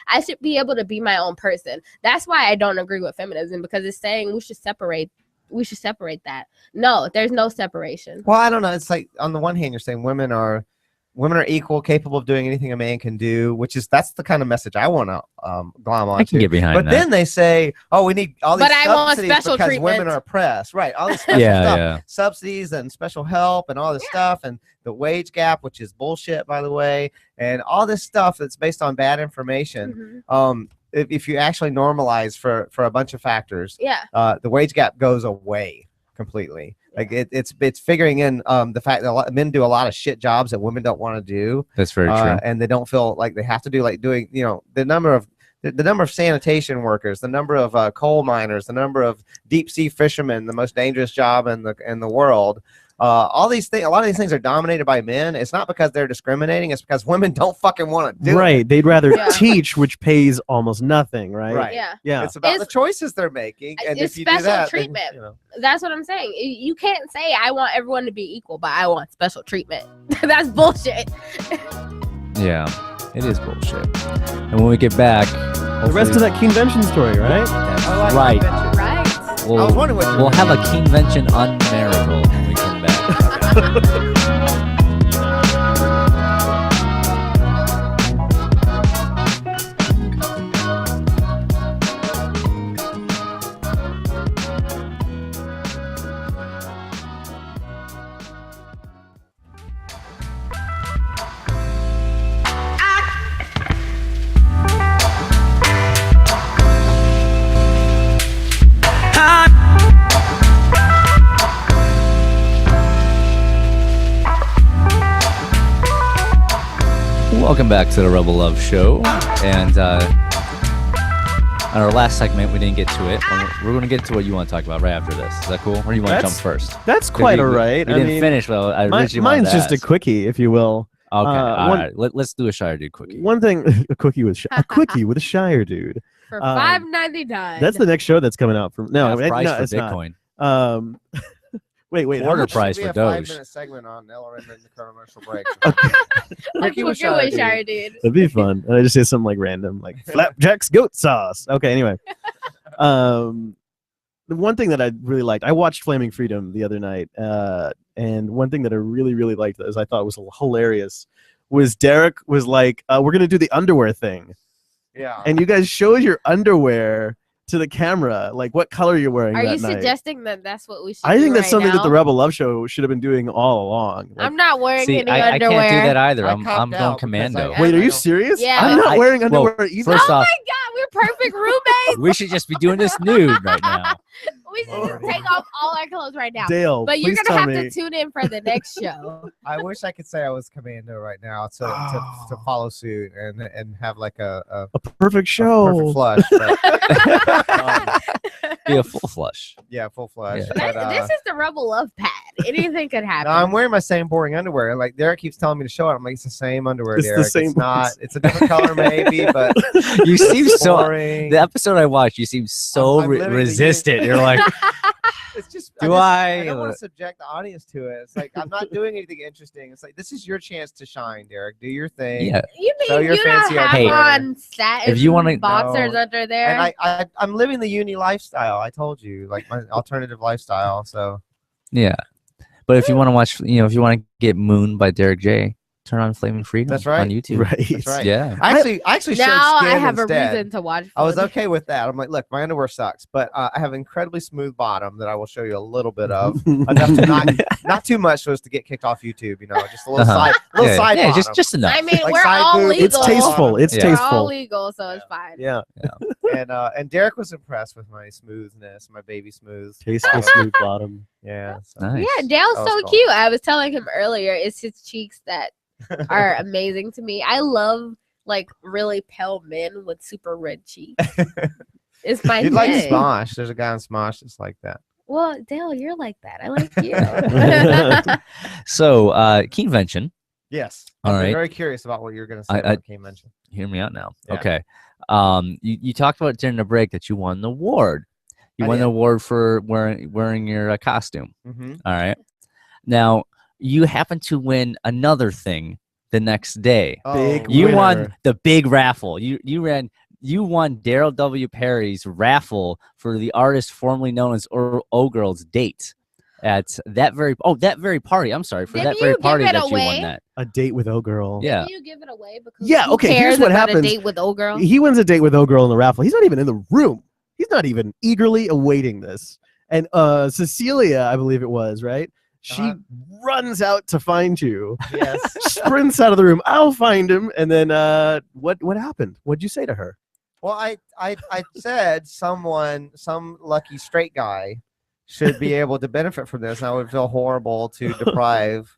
I should be able to be my own person. That's why I don't agree with feminism, because it's saying we should separate that. No, there's no separation. Well, I don't know. It's like on the one hand, you're saying women are equal, capable of doing anything a man can do, that's the kind of message I want to glom onto. I can get behind But that. then they say, oh, we need all these But I want subsidies special because treatment. women are oppressed. Right. All this special Yeah, stuff. yeah. Subsidies and special help and all this stuff, and the wage gap, which is bullshit, by the way, and all this stuff that's based on bad information. Mhm. If you actually normalize for a bunch of factors, Yeah. the wage gap goes away completely. Like it's figuring in the fact that men do a lot of shit jobs that women don't want to do. That's very true. And they don't feel like they have to do, like doing, the number of sanitation workers, the number of coal miners, the number of deep sea fishermen, the most dangerous job in the world. All these things, a lot of these things are dominated by men. It's not because they're discriminating. It's because women don't fucking want to do it. Right. They'd rather Yeah. teach, which pays almost nothing, right? Right. Yeah. Yeah. It's about the It's- choices they're making. And it's if you do special that, treatment. then, That's what I'm saying. You can't say I want everyone to be equal, but I want special treatment. That's bullshit. Yeah, it is bullshit. And when we get back, The rest of that Keenevention story, right? I like Right. convention. Right. we'll, I was wondering what you we'll were have a doing. Keenevention unmarital when we come back. Welcome back to the Rebel Love Show. And on our last segment, we didn't get to it. We're going to get to what you want to talk about right after this. Is that cool? Or do you want to jump That's first? That's quite all right. We I didn't mean, finish. Well, I originally wanted mine's to just a ask. quickie, if you will. Okay, all one- right. Let's do a Shire Dude quickie. One thing, a quickie with a Shire Dude. For Um, $5.99. That's the next show that's coming out from. No, Half price no, for it's Bitcoin. not. Wait. How Order much? price Should be for a Doge. 5-minute segment on Ella in the commercial break. Ricky with with Shire Shire Dude. Dude. That'd be fun. And I just say something like random, like flapjacks, goat sauce. Okay, anyway. The one thing that I really liked, I watched Flaming Freedom the other night, and one thing that I really, really liked, as I thought was hilarious, was Derek was like, "We're gonna do the underwear thing," Yeah. and you guys showed your underwear to the camera, like what color you're wearing Are that you night. suggesting that that's what we should I do think that's right something now? that the Rebel Love Show should have been doing all along. Like, I'm not wearing See, any I underwear. can't do that either. I I'm copped going out because commando. I- wait, are I you don't- serious? Yeah. I'm not I- wearing well, underwear either. first Oh off, my god, we're perfect roommates. we should just be doing this nude right now. We should just take off all our clothes right now. Dale, But you're please gonna tell have me. to tune in for the next show. I wish I could say I was commando right now to Oh. follow suit and have like a A perfect show. perfect flush. But, Be a full flush. yeah, full flush. Yeah. But, This is the Rebel Love Pad. Anything could happen. no, I'm wearing my same boring underwear. Like Derek keeps telling me to show it. I'm like, it's the same underwear, It's the Derek. same It's not. ones. It's a different color maybe, but You seem it's so. boring. The episode I watched, you seem so I'm living the resistant. You're like, It's just Do I I? don't want to subject the audience to it. It's like I'm not doing anything interesting. It's like this is your chance to shine, Derek. Do your thing. yeah. You Show mean your you don't fancy have underwear. on satin If you wanna- boxers No. under there? And I'm living the uni lifestyle. I told you, like my alternative lifestyle. So Yeah. But if you want to watch, if you want to get Moon by Derek J, turn on Flaming Freedom. That's right. On YouTube. Right. That's right. Yeah. I actually showed Now I skin have instead. a reason to watch. I was porn. okay with that. I'm like, look, my underwear sucks, but I have incredibly smooth bottom that I will show you a little bit of, enough to not too much so as to get kicked off YouTube. You know, just a little side, side. Yeah, bottom. just enough. I mean, Like we're side all boob. legal. It's tasteful. It's Yeah. We're all tasteful. legal, so it's fine. Yeah. And Derek was impressed with my smoothness, my baby smooth. Tasteful smooth bottom. Yeah. So. Nice. Yeah, Dale's That was so cool. cute. I was telling him earlier, it's his cheeks that are amazing to me. I love like really pale men with super red cheeks. It's my You'd like thing. Smosh. There's a guy on Smosh that's like that. Well, Dale, you're like that. I like you. So, Keenevention. Yes. All I'm right. very curious about what you're going to say I- about Keenevention. Hear me out now. Yeah. Okay. You talked about during the break that you won an award. You I won did. an award for wearing your costume. Mm-hmm. All right. Now you happen to win another thing the next day. Big You winner. won the big raffle. You won Daryl W. Perry's raffle for the artist formerly known as O Girl's date at that very party. I'm sorry for Didn't that very you give party it that you away? won that. A date with O Girl. Yeah. Did you give it away? Because Yeah, who okay, cares here's what about happens. A date with old girl. He wins a date with O Girl in the raffle. He's not even in the room. He's not even eagerly awaiting this. And Cecilia, I believe it was, right? She runs out to find you. Yes. Sprints out of the room. I'll find him. And then what happened? What'd you say to her? Well, I said some lucky straight guy should be able to benefit from this. And I would feel horrible to deprive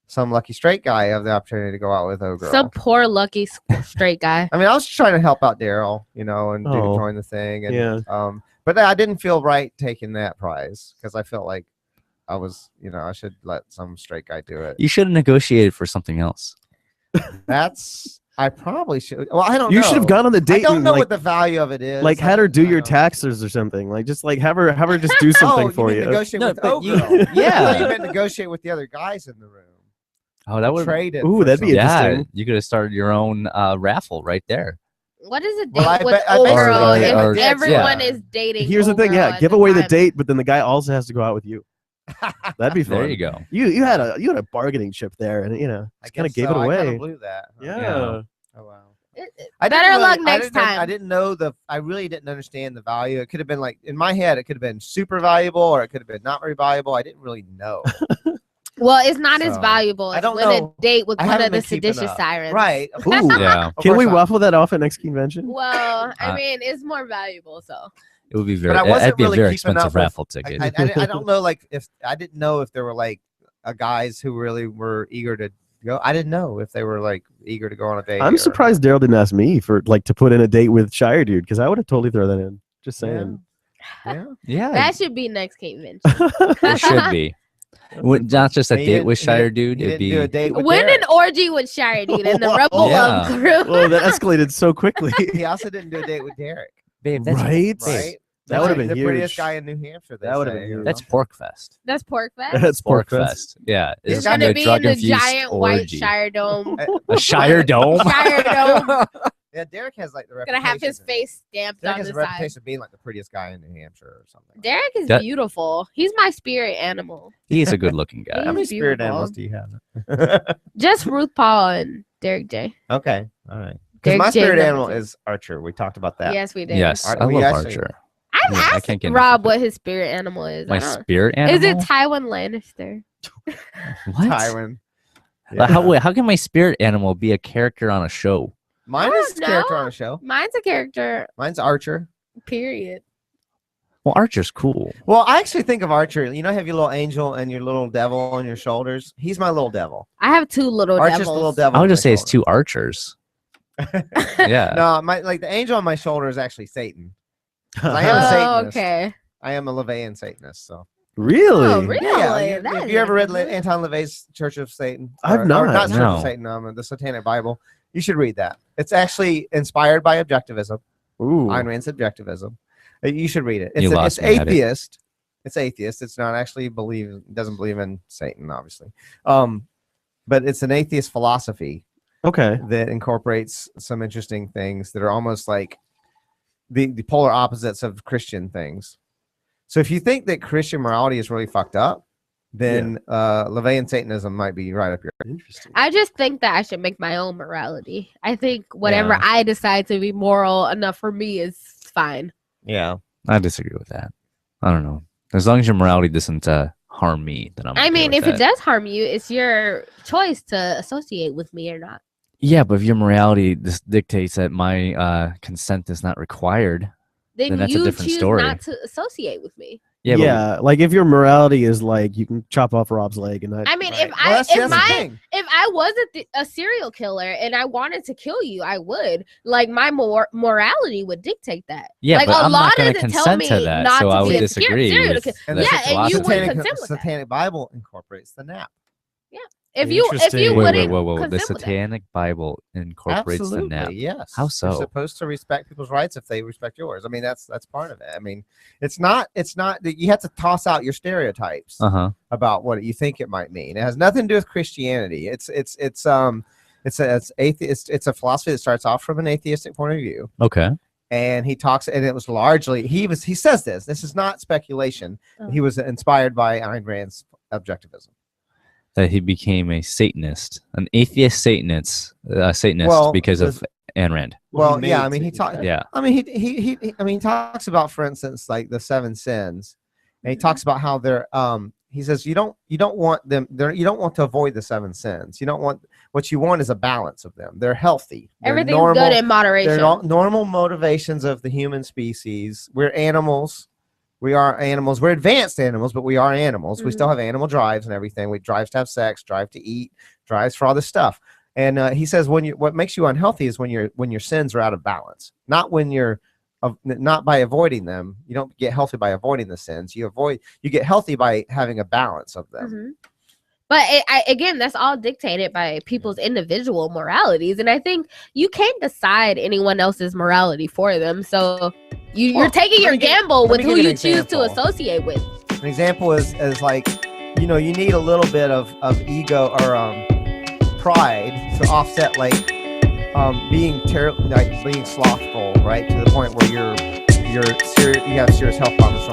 some lucky straight guy of the opportunity to go out with O Girl. Some poor lucky straight guy. I mean, I was trying to help out Daryl, and Oh. join the thing. And, Yeah. But I didn't feel right taking that prize because I felt like I was, I should let some straight guy do it. You should have negotiated for something else. I probably should. Well, I don't know. You should have gone on the date. I don't and, know like, what the value of it is. like I had her don't- do I your don't- taxes or something. Like just like have her just do something Oh, for you you. mean negotiate No, with but O you- Girl. yeah. I thought you meant negotiate with the other guys in the room. Oh, that would. Trade it. Ooh, for that'd be something. Yeah, interesting. you could have started your own raffle right there. What is a date Well, I with bet- I old bet girl? so, If or- everyone yeah. is dating. Here's the old thing, girl yeah, at give the away the time. date, but then the guy also has to go out with you. That'd be fun. There you go. You had a bargaining chip there, and I just kind of guess gave so. it I away. kind of blew that. Yeah. Yeah. Oh wow. Better didn't luck I next didn't know- time. I didn't know I really didn't understand the value. It could have been like in my head, it could have been super valuable, or it could have been not very valuable. I didn't really know. Well, it's not as So, valuable I as don't when know. a date with I one haven't of the been keeping seditious up. sirens. Right. Ooh. Yeah, Of Can we course not. waffle that off at next convention? Well, I Uh, mean, it's more valuable, so. it would be very. I wasn't That'd be really a very keeping up expensive with- raffle ticket. I don't know, like if I didn't know if there were like guys who really were eager to go. I didn't know if they were like eager to go on a date. I'm or- surprised Daryl didn't ask me for like to put in a date with Shire Dude because I would have totally thrown that in. Just saying. Yeah. yeah, That should be next convention. it should be. Not just a He date didn't- with he Shire didn't- Dude. he It'd didn't do a be. date with Win Derek. an orgy with Shire Dude and the Rebel Yeah. Love crew. Whoa, that escalated so quickly. He also didn't do a date with Derek. Babe, that's Right? Right. That would have been the prettiest huge. guy in New Hampshire. That would have been huge. That's Porcfest. That's Porcfest. That's Porcfest. Porcfest. Yeah, He's it's It's gonna gonna be a be in the drug-infused giant white orgy. Shire Dome. A Shire Dome. Shire Dome. Yeah, Derek has like the Gonna have his reputation- face stamped Derek on has the a side. reputation of being like the prettiest guy in New Hampshire or something. Derek is That- beautiful. He's my spirit animal. He is a good-looking How guy. many He's spirit beautiful. animals do you have? Just Ruth Paul and Derek J. Okay, all right. Because Derek my J. spirit number animal 2. is Archer. We talked about that. Yes, we did. Yes, Are- I we love actually- Archer. I've Yeah, I asked can't get Rob enough of what his spirit animal is. My I don't- spirit animal. Is it Tywin Lannister? What? Tywin. Like, how can my spirit animal be a character on a show? Mine I is a don't character know. on a show. Mine's a character. Mine's Archer. Period. Well, Archer's cool. Well, I actually think of Archer. You know, have your little angel and your little devil on your shoulders. He's my little devil. I have 2 little Archer's devils. the little devil. I would on just my say it's shoulder. 2 archers. Yeah. No, the angel on my shoulder is actually Satan. 'Cause I am a Oh, Satanist. okay. I am a LaVeyan Satanist. So Really? Oh, really? yeah, That have is you ever read interesting. Anton LaVey's Church of Satan? I've Or not. not Church No. of Satan. The Satanic Bible. You should read that. It's actually inspired by objectivism. Ooh. Ayn Rand's objectivism. You should read it. You It's lost me at it. atheist. It's atheist. It's not actually doesn't believe in Satan, obviously. But it's an atheist philosophy Okay. that incorporates some interesting things that are almost like the polar opposites of Christian things. So if you think that Christian morality is really fucked up, then Leviathan Satanism might be right up your. Interesting. I just think that I should make my own morality. I think whatever Yeah. I decide to be moral enough for me is fine. Yeah. I disagree with that. I don't know. As long as your morality doesn't harm me, then I'm. I okay mean, with if that. it does harm you, it's your choice to associate with me or not. Yeah, but if your morality dictates that my consent is not required, Then that's a you different choose story. not to associate with me. Yeah, like if your morality is like you can chop off Rob's leg and I mean, Right. if Well, that's the I thing. if I was a serial killer and I wanted to kill you, I would. Like my morality would dictate that. Yeah, like but a I'm lot not going to doesn't tell consent to me that, not so to I be would a disagree serial with killer. And that. Yeah, and you philosophy. would consent with that. Satanic Bible incorporates the nap. If you Interesting. Wait, wouldn't whoa. The consent with that. Satanic Bible incorporates Absolutely, the nap. yes. How You're so? supposed to respect people's rights if they respect yours. I mean, that's part of it. I mean, it's not that you have to toss out your stereotypes about what you think it might mean. It has nothing to do with Christianity. It's a philosophy that starts off from an atheistic point of view. Okay. And he talks, and it was largely he says this is not speculation. He was inspired by Ayn Rand's objectivism. That he became a Satanist, an atheist Satanist, Well, because of Ayn Rand. Well, he yeah, made I mean, he Satan, talked. right? Yeah. I mean, he talks about, for instance, like the 7 sins, and he talks about how they're. He says you don't want them. You don't want to avoid the 7 sins. You don't want what you want is a balance of them. They're healthy. They're Everything's normal, good in moderation. They're normal motivations of the human species. We're animals. We are animals. We're advanced animals, but we are animals. We still have animal drives and everything. We drives to have sex, drive to eat, drives for all this stuff. And he says what makes you unhealthy is when your sins are out of balance. Not when not by avoiding them. You don't get healthy by avoiding the sins. You get healthy by having a balance of them. But again, that's all dictated by people's individual moralities, and I think you can't decide anyone else's morality for them. So you're taking your gamble with who you choose to associate with. An example is like, you need a little bit of ego or pride to offset like being being slothful, right, to the point where you have serious health problems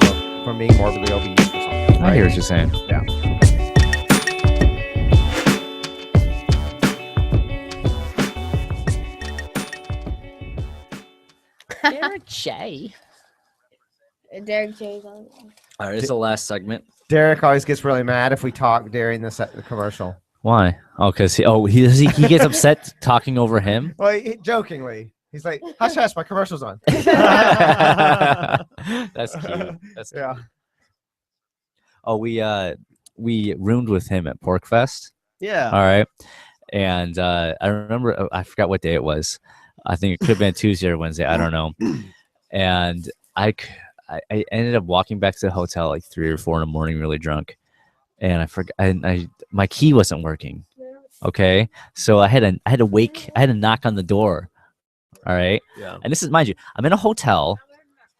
from being morbidly obese or something. I hear what you're saying. Yeah. Derek J. Derek J's on. All right, this is the last segment. Derek always gets really mad if we talk during the commercial. Why? Oh, because he gets upset talking over him. Well, jokingly, he's like, "Hush, hush, my commercial's on." That's cute. That's cute. Yeah. Oh, we roomed with him at porcfest. Yeah. All right, and I remember I forgot what day it was. I think it could have been Tuesday or Wednesday. I don't know. And I ended up walking back to the hotel like 3 or 4 in the morning, really drunk, and I forgot. My key wasn't working. Okay, so I had to knock on the door. All right, Yeah. and this is, mind you, I'm in a hotel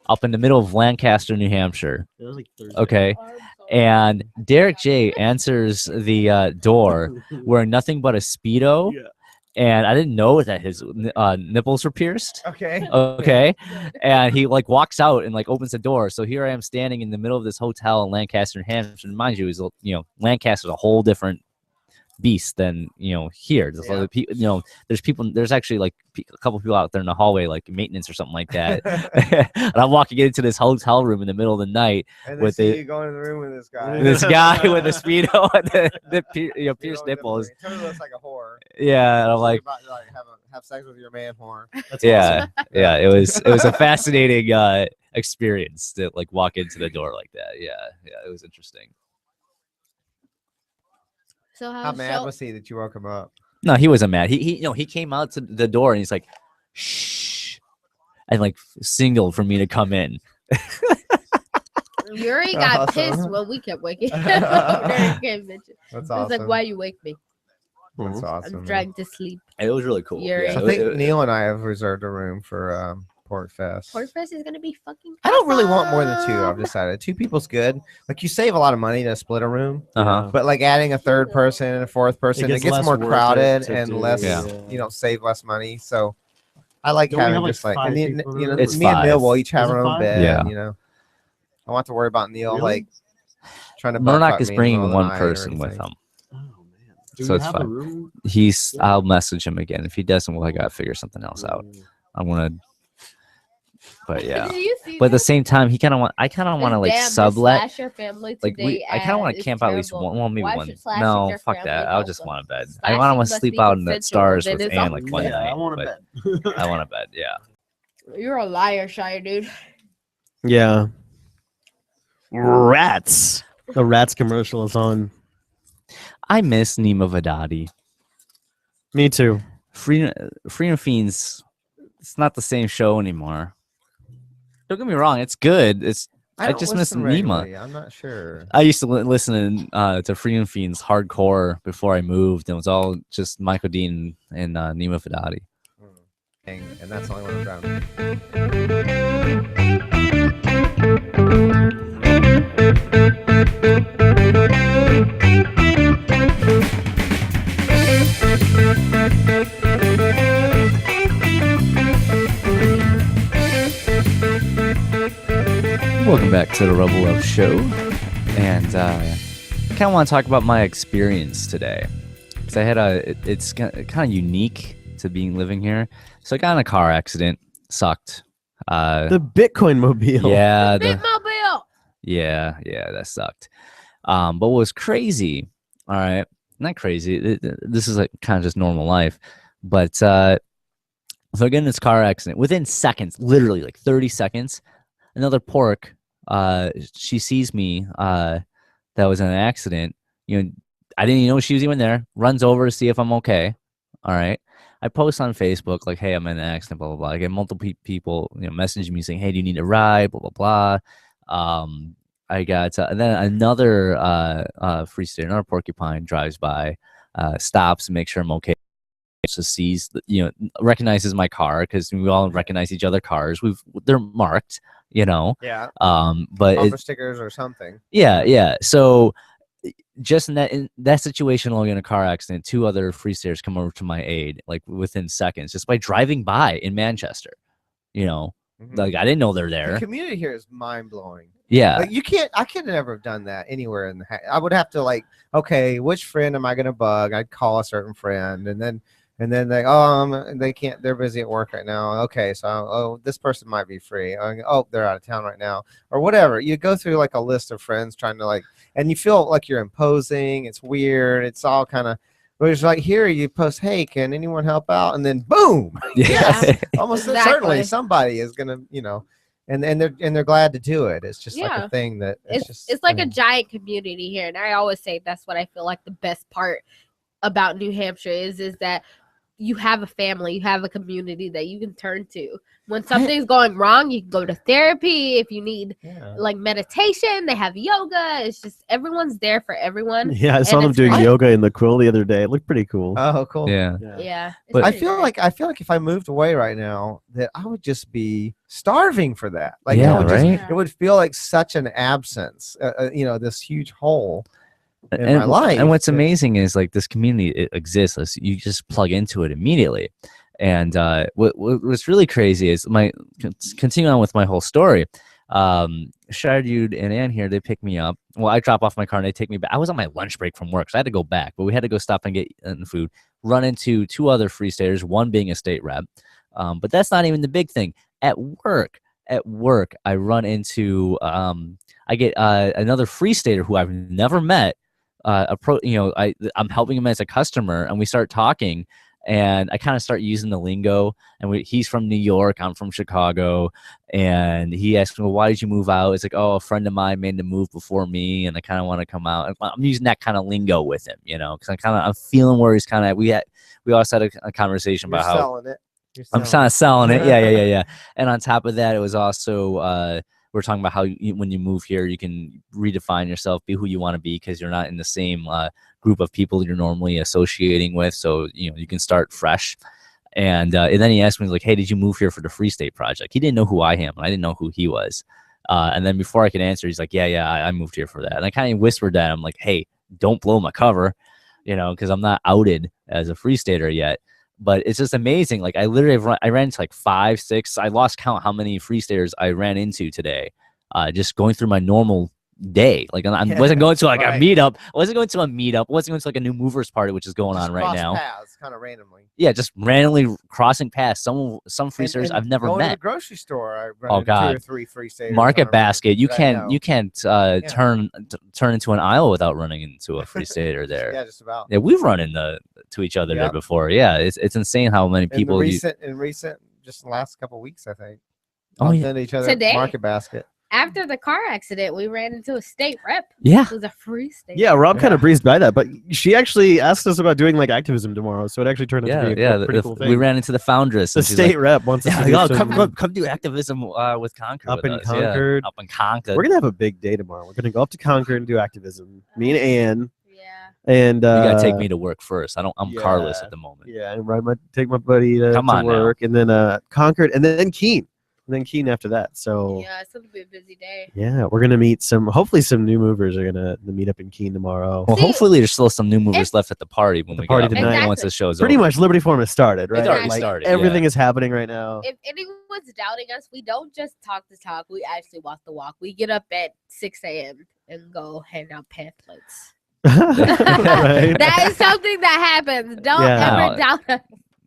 up in the middle of Lancaster, New Hampshire. It was like Thursday. Okay, and Derek J answers the door wearing nothing but a Speedo. Yeah. And I didn't know that his nipples were pierced. Okay. Okay. And he like walks out and like opens the door. So here I am standing in the middle of this hotel in Lancaster, New Hampshire. And mind you, Lancaster's a whole different beast than here. There's other people, there's actually like a couple people out there in the hallway, like maintenance or something like that. And I'm walking into this hotel room in the middle of the night And with you going in the room with this guy. this guy with the Speedo and the pierced nipples. Totally looks like a whore. Yeah, and I'm like, About to, have sex with your man whore. That's yeah, yeah. It was a fascinating experience to like walk into the door like that. Yeah, it was interesting. So How mad was he that you woke him up? No, he wasn't mad. He came out to the door and he's like, shh, and like signaled for me to come in. Yuri got pissed when we kept waking up during Keenevention. That's He was awesome. like, "Why you wake me? That's awesome. I'm man. trying to sleep." It was really cool. Yuri. Yeah, I think Neil and I have reserved a room for porcfest. Porcfest is gonna be fucking. I don't really want more than 2. I've awesome. decided 2 people's good. Like you save a lot of money to split a room, Uh-huh. but like adding a 3rd person and a 4th person, it gets less more worth it crowded to and do, less. yeah. Save less money. So I like Don't we having have, like, just like, 5 and people in me the room? It's and Neil 5. will each have Is it our own 5? bed. Yeah. I don't have to worry about Neil Really? like trying to Murdoch butt-fuck is me in the middle bringing of the one night or person with anything. him. Oh man. Do So you it's have a fine. room? I'll message him again. If he doesn't, well, I gotta figure something else out. I want to, but yeah. Did you see But at the this? same time, I kind of want to like Damn, this sublet. slash your family Like today I kind of want to is camp out at least terrible. one, well, maybe Why one. should slashing No, your fuck family that. I'll help just them? want a bed. I Slashing want to must sleep be out in the consensual, stars then with it's Anne all- like one Yeah, night. I want a but bed. I want a bed. Yeah. You're a liar, Shire Dude. Yeah. Rats. The Rats commercial is on. I miss Nima Vadadi. Me too. Freedom Fiends. It's not the same show anymore. Don't get me wrong. It's good. I don't just miss listen Nima. regularly. I'm not sure. I used to listen to Freedom Fiends hardcore before I moved, and it was all just Michael Dean and Nima Fadati. And that's the only one I'm driving. Welcome back to the Rebel Love Show, and kind of want to talk about my experience today because I had it's kind of unique to being living here. So I got in a car accident, sucked. The Bitcoin mobile. Yeah, Bitmobile. yeah, that sucked. But what was crazy? All right, not crazy. This is like kind of just normal life, but so I get in this car accident within seconds, literally like 30 seconds. Another pork, she sees me that was in an accident. You know, I didn't even know she was even there. Runs over to see if I'm okay. All right. I post on Facebook like, "Hey, I'm in an accident." Blah blah blah. I get multiple people, messaging me saying, "Hey, do you need a ride?" Blah blah blah. I got and then another free state, another porcupine drives by, stops and makes sure I'm okay. So sees, recognizes my car because we all recognize each other cars. They're marked, Yeah. but Bumper stickers or something. yeah. So just in that situation, along in a car accident, two other free staters come over to my aid, like within seconds, just by driving by in Manchester. Like I didn't know they're The there. community here is mind blowing. Yeah, Like I could never have done that anywhere in the. I would have to okay, which friend am I gonna bug? I'd call a certain friend, and then they can't. They're busy at work right now. Okay, so this person might be free. They're out of town right now, or whatever. You go through like a list of friends trying to and you feel like you're imposing. It's weird. It's all kind of. But it's like here you post, "Hey, can anyone help out?" And then boom, yes, almost Exactly. certainly somebody is gonna, and they're glad to do it. It's just like Yeah. a thing that It's like a giant community here, and I always say that's what I feel like the best part about New Hampshire is that you have a family, you have a community that you can turn to when something's going wrong. You can go to therapy if you need like meditation. They have yoga. It's just everyone's there for everyone. Yeah, I saw And them it's doing fun. yoga in the Quill the other day. It looked pretty cool. Oh, cool. yeah. Yeah, it's But I pretty feel great. like if I moved away right now, that I would just be starving for that. Like Yeah, it would right? it would feel like such an absence. This huge hole in my And life. what's that- amazing is like this community, it exists. You just plug into it immediately. And what's really crazy is continuing on with my whole story. Shire Dude and Ann here, they pick me up. Well, I drop off my car and they take me back. I was on my lunch break from work, so I had to go back, but we had to go stop and get food. Run into two other free staters, one being a state rep. But that's not even the big thing. At work, I run into I get another free stater who I've never met. I'm helping him as a customer, and we start talking. And I kind of start using the lingo, and he's from New York, I'm from Chicago, and he asked me, "Well, why did you move out?" It's like, "Oh, a friend of mine made the move before me, and I kind of want to come out." And I'm using that kind of lingo with him, because I'm feeling where he's kind of. We also had a conversation You're about how selling it. You're I'm selling kind of selling it. Yeah. And on top of that, it was also we're talking about how when you move here, you can redefine yourself, be who you want to be, because you're not in the same group of people you're normally associating with. So you can start fresh. And then he asked me like, "Hey, did you move here for the Free State Project?" He didn't know who I am, and I didn't know who he was. And then before I could answer, he's like, "Yeah, I moved here for that." And I kind of whispered at him like, "Hey, don't blow my cover," because I'm not outed as a Free Stater yet. But it's just amazing. Like I ran into like 5, 6. I lost count how many free staters I ran into today. Just going through my normal day. Like I Yeah, wasn't going to like right. a meetup. I wasn't going to a meetup. I wasn't going to like a new movers party, which is going on right now. Kind of randomly. Yeah, just randomly crossing past some freestaters I've never going to the met. grocery store, I run Oh, into God. 2 or 3 freestaters. Market basket. You can't Yeah. turn into an aisle without running into a freestater there. Yeah, just about. Yeah, we've run into to each other there Yep. before. Yeah, it's insane how many people. In recent, just the last couple of weeks, I think. Oh, Bumped yeah. into each other Today? at Market Basket. After the car accident, we ran into a state rep. Yeah. It was a free state. Yeah, Rob kind Yeah. of breezed by that, but she actually asked us about doing like activism tomorrow, so it actually turned out to be a pretty cool thing. We ran into the foundress. The and she's state like, rep wants us yeah, to do oh, some- come do activism with Concord. Up with in us. Yeah, Concord. up in Concord. We're gonna have a big day tomorrow. We're gonna go up to Concord and do activism. Me and Ann Yeah. and You gotta take me to work first. I'm yeah. carless at the moment. Yeah, and take my buddy to, Come to on now. work, and then Concord, and then Keene, and then Keene after that. So Yeah, it's gonna be a busy day. yeah, we're gonna meet hopefully some new movers are gonna meet up in Keene tomorrow. Well, See, hopefully there's still some new movers it's- left at the party when The we party get up, tonight. once the show's Pretty over. much Liberty Forum has started, right? It's already Like, started, Everything is happening right now. If anyone's doubting us, we don't just talk the talk. We actually walk the walk. We get up at 6 a.m. and go hand out pamphlets. Right? That is something that happens. Don't Yeah. ever doubt us.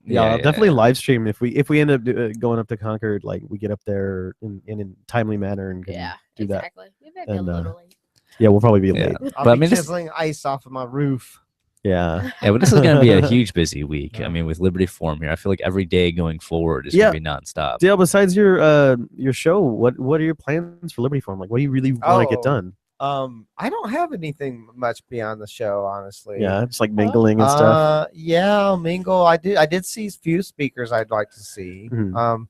Yeah, I'll definitely live stream if we end up going up to Concord. Like we get up there in a timely manner and can Yeah, do that. exactly. We might be a And, little late. Yeah, we'll probably be Yeah. late. I'll But I be mean, this- chiseling ice off of my roof. Yeah. Yeah, but this is going to be a huge busy week. I mean, with Liberty Forum here, I feel like every day going forward is Yeah. going to be nonstop. Dale, besides your show, what are your plans for Liberty Forum? Like, what do you really want to get done? I don't have anything much beyond the show, honestly. Yeah, just like mingling and stuff. Yeah, I'll mingle. I did see a few speakers I'd like to see. Mhm.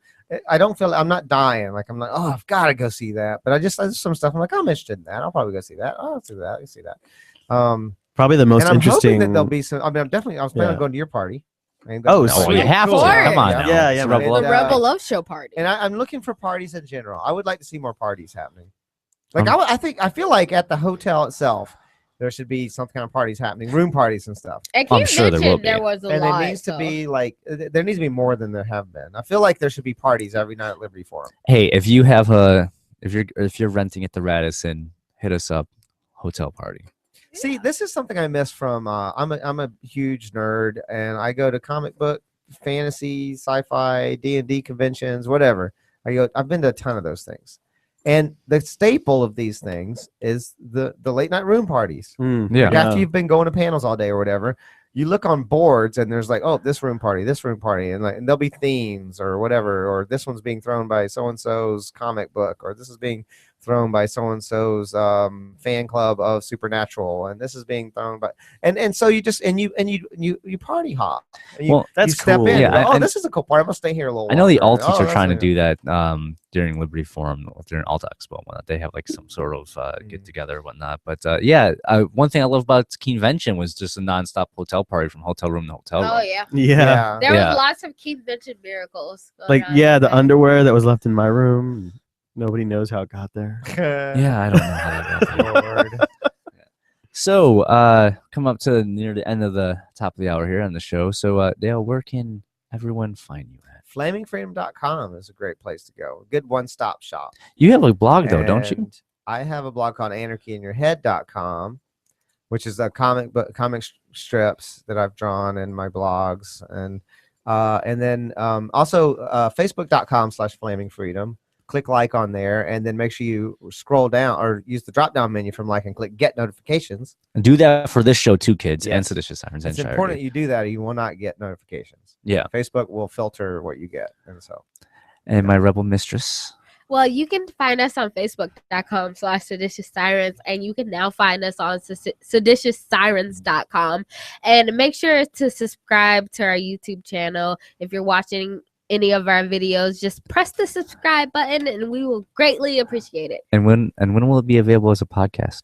I don't feel I'm not dying. Like I'm like, oh, I've got to go see that. But there's some stuff I'm like, I'm interested in that. I'll probably go see that. Oh, I'll see that. I'll see that. Probably the most and I'm interesting. hoping that there'll be some. I mean, I was planning on Yeah. going to your party. And Oh, that's- Oh, sweet. you have to. Cool. Come on now. Yeah, It's yeah, a man. rebel- And, The Rebel Love Show party. And I'm looking for parties in general. I would like to see more parties happening. Like I feel like at the hotel itself, there should be some kind of parties happening, room parties and stuff. At I'm sure there will Keenevention, be. there was a And lot. it needs to so- be like there needs to be more than there have been. I feel like there should be parties every night at Liberty Forum. Hey, if you're renting at the Radisson, hit us up. Hotel party. See, this is something I miss from. I'm a huge nerd, and I go to comic book, fantasy, sci-fi, D&D conventions, whatever. I've been to a ton of those things, and the staple of these things is the late night room parties. Mm, Yeah. Like, after you've been going to panels all day or whatever, you look on boards and there's like, oh, this room party, and there'll be themes or whatever, or this one's being thrown by so and so's comic book, or this is being thrown by so and so's fan club of Supernatural, and this is being thrown by, and so you just you party hop. And you, Well, that's you step cool. in. Yeah, and go, I- oh, this is a cool party. I'm gonna stay here a little. I know the longer. Alts Oh, are trying to that's do that during Liberty Forum, during Alta Expo and whatnot. They have like some sort of get together and whatnot. But one thing I love about Keenevention was just a nonstop hotel party from hotel room to hotel room. Oh yeah. Yeah. There Yeah. was lots of Keenevention miracles. going Like, on yeah, the there. underwear that was left in my room. Nobody knows how it got there. Yeah, I don't know how that got there. Lord. So, come up to near the end of the top of the hour here on the show. So, Dale, where can everyone find you at? FlamingFreedom.com is a great place to go. Good one-stop shop. You have a blog though, don't you? And I have a blog called anarchyinyourhead.com, which is a comic strips that I've drawn in my blogs, and then also facebook.com/flamingfreedom. Click like on there, and then make sure you scroll down or use the drop-down menu from like and click get notifications. And do that for this show too, kids, and Yes. Seditious Sirens and It's Shire important Dude. you do that, or you will not get notifications. Yeah. Facebook will filter what you get, and so And my rebel mistress. Well, you can find us on Facebook.com/Seditious Sirens, and you can now find us on SeditiousSirens.com. And make sure to subscribe to our YouTube channel. If you're watching any of our videos, just press the subscribe button, and we will greatly appreciate it. And when will it be available as a podcast?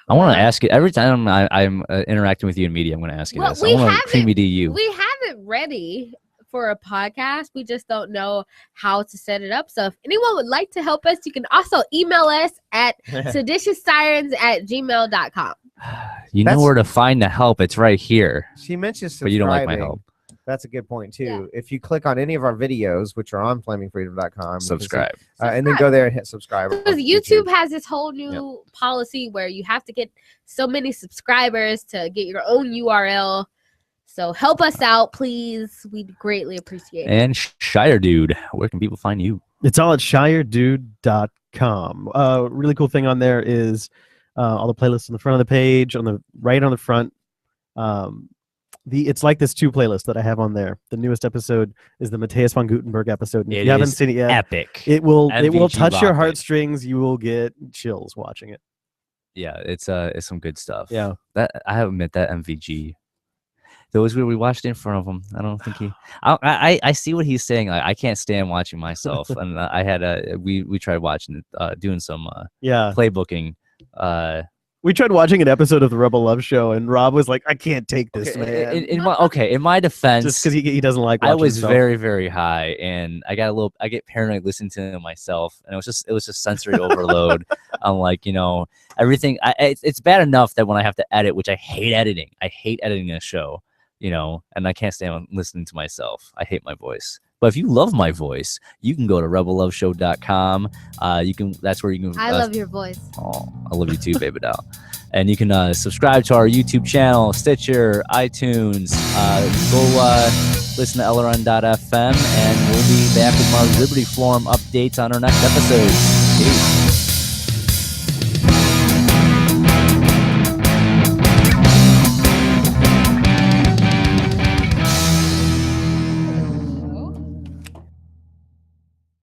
I want to ask it every time I'm interacting with you in media. I'm going to ask you Well, this. we I want have to creamy to you. We have it ready for a podcast. We just don't know how to set it up. So if anyone would like to help us, you can also email us at seditioussirens@gmail.com. You know That's- where to find the help. It's right here. she mentions But you don't like my subscribing. help. That's a good point too. Yeah. If you click on any of our videos, which are on flamingfreedom.com, Subscribe. and then go there and hit subscribe. Because on YouTube has this whole new policy where you have to get so many subscribers to get your own URL. So help us out, please. We'd greatly appreciate it. And Shire Dude, where can people find you? It's all at shiredude.com. Really cool thing on there is all the playlists on the front of the page, on the front. It's like this 2 playlists that I have on there. The newest episode is the Matthias von Gutenberg episode. And if It you haven't is seen it yet, Epic. it will MVG touch your rocket. heartstrings. You will get chills watching it. Yeah, it's some good stuff. Yeah. That I have admit that MVG. Those we watched in front of him. I don't think he. I see what he's saying. I can't stand watching myself, and I had we tried watching doing some playbooking. We tried watching an episode of the Rebel Love Show, and Rob was like, "I can't take this, man." In my defense, just because he doesn't like. I watching was himself. very, very high, and I get paranoid listening to myself, and it was just sensory overload. I'm like, everything. It's bad enough that when I have to edit, which I hate editing. I hate editing a show, and I can't stand listening to myself. I hate my voice. But if you love my voice, you can go to rebelloveshow.com. That's where you can. I love your voice. Oh, I love you too, baby doll. And you can subscribe to our YouTube channel, Stitcher, iTunes. Go listen to LRN.FM, and we'll be back with more Liberty Forum updates on our next episode. Peace.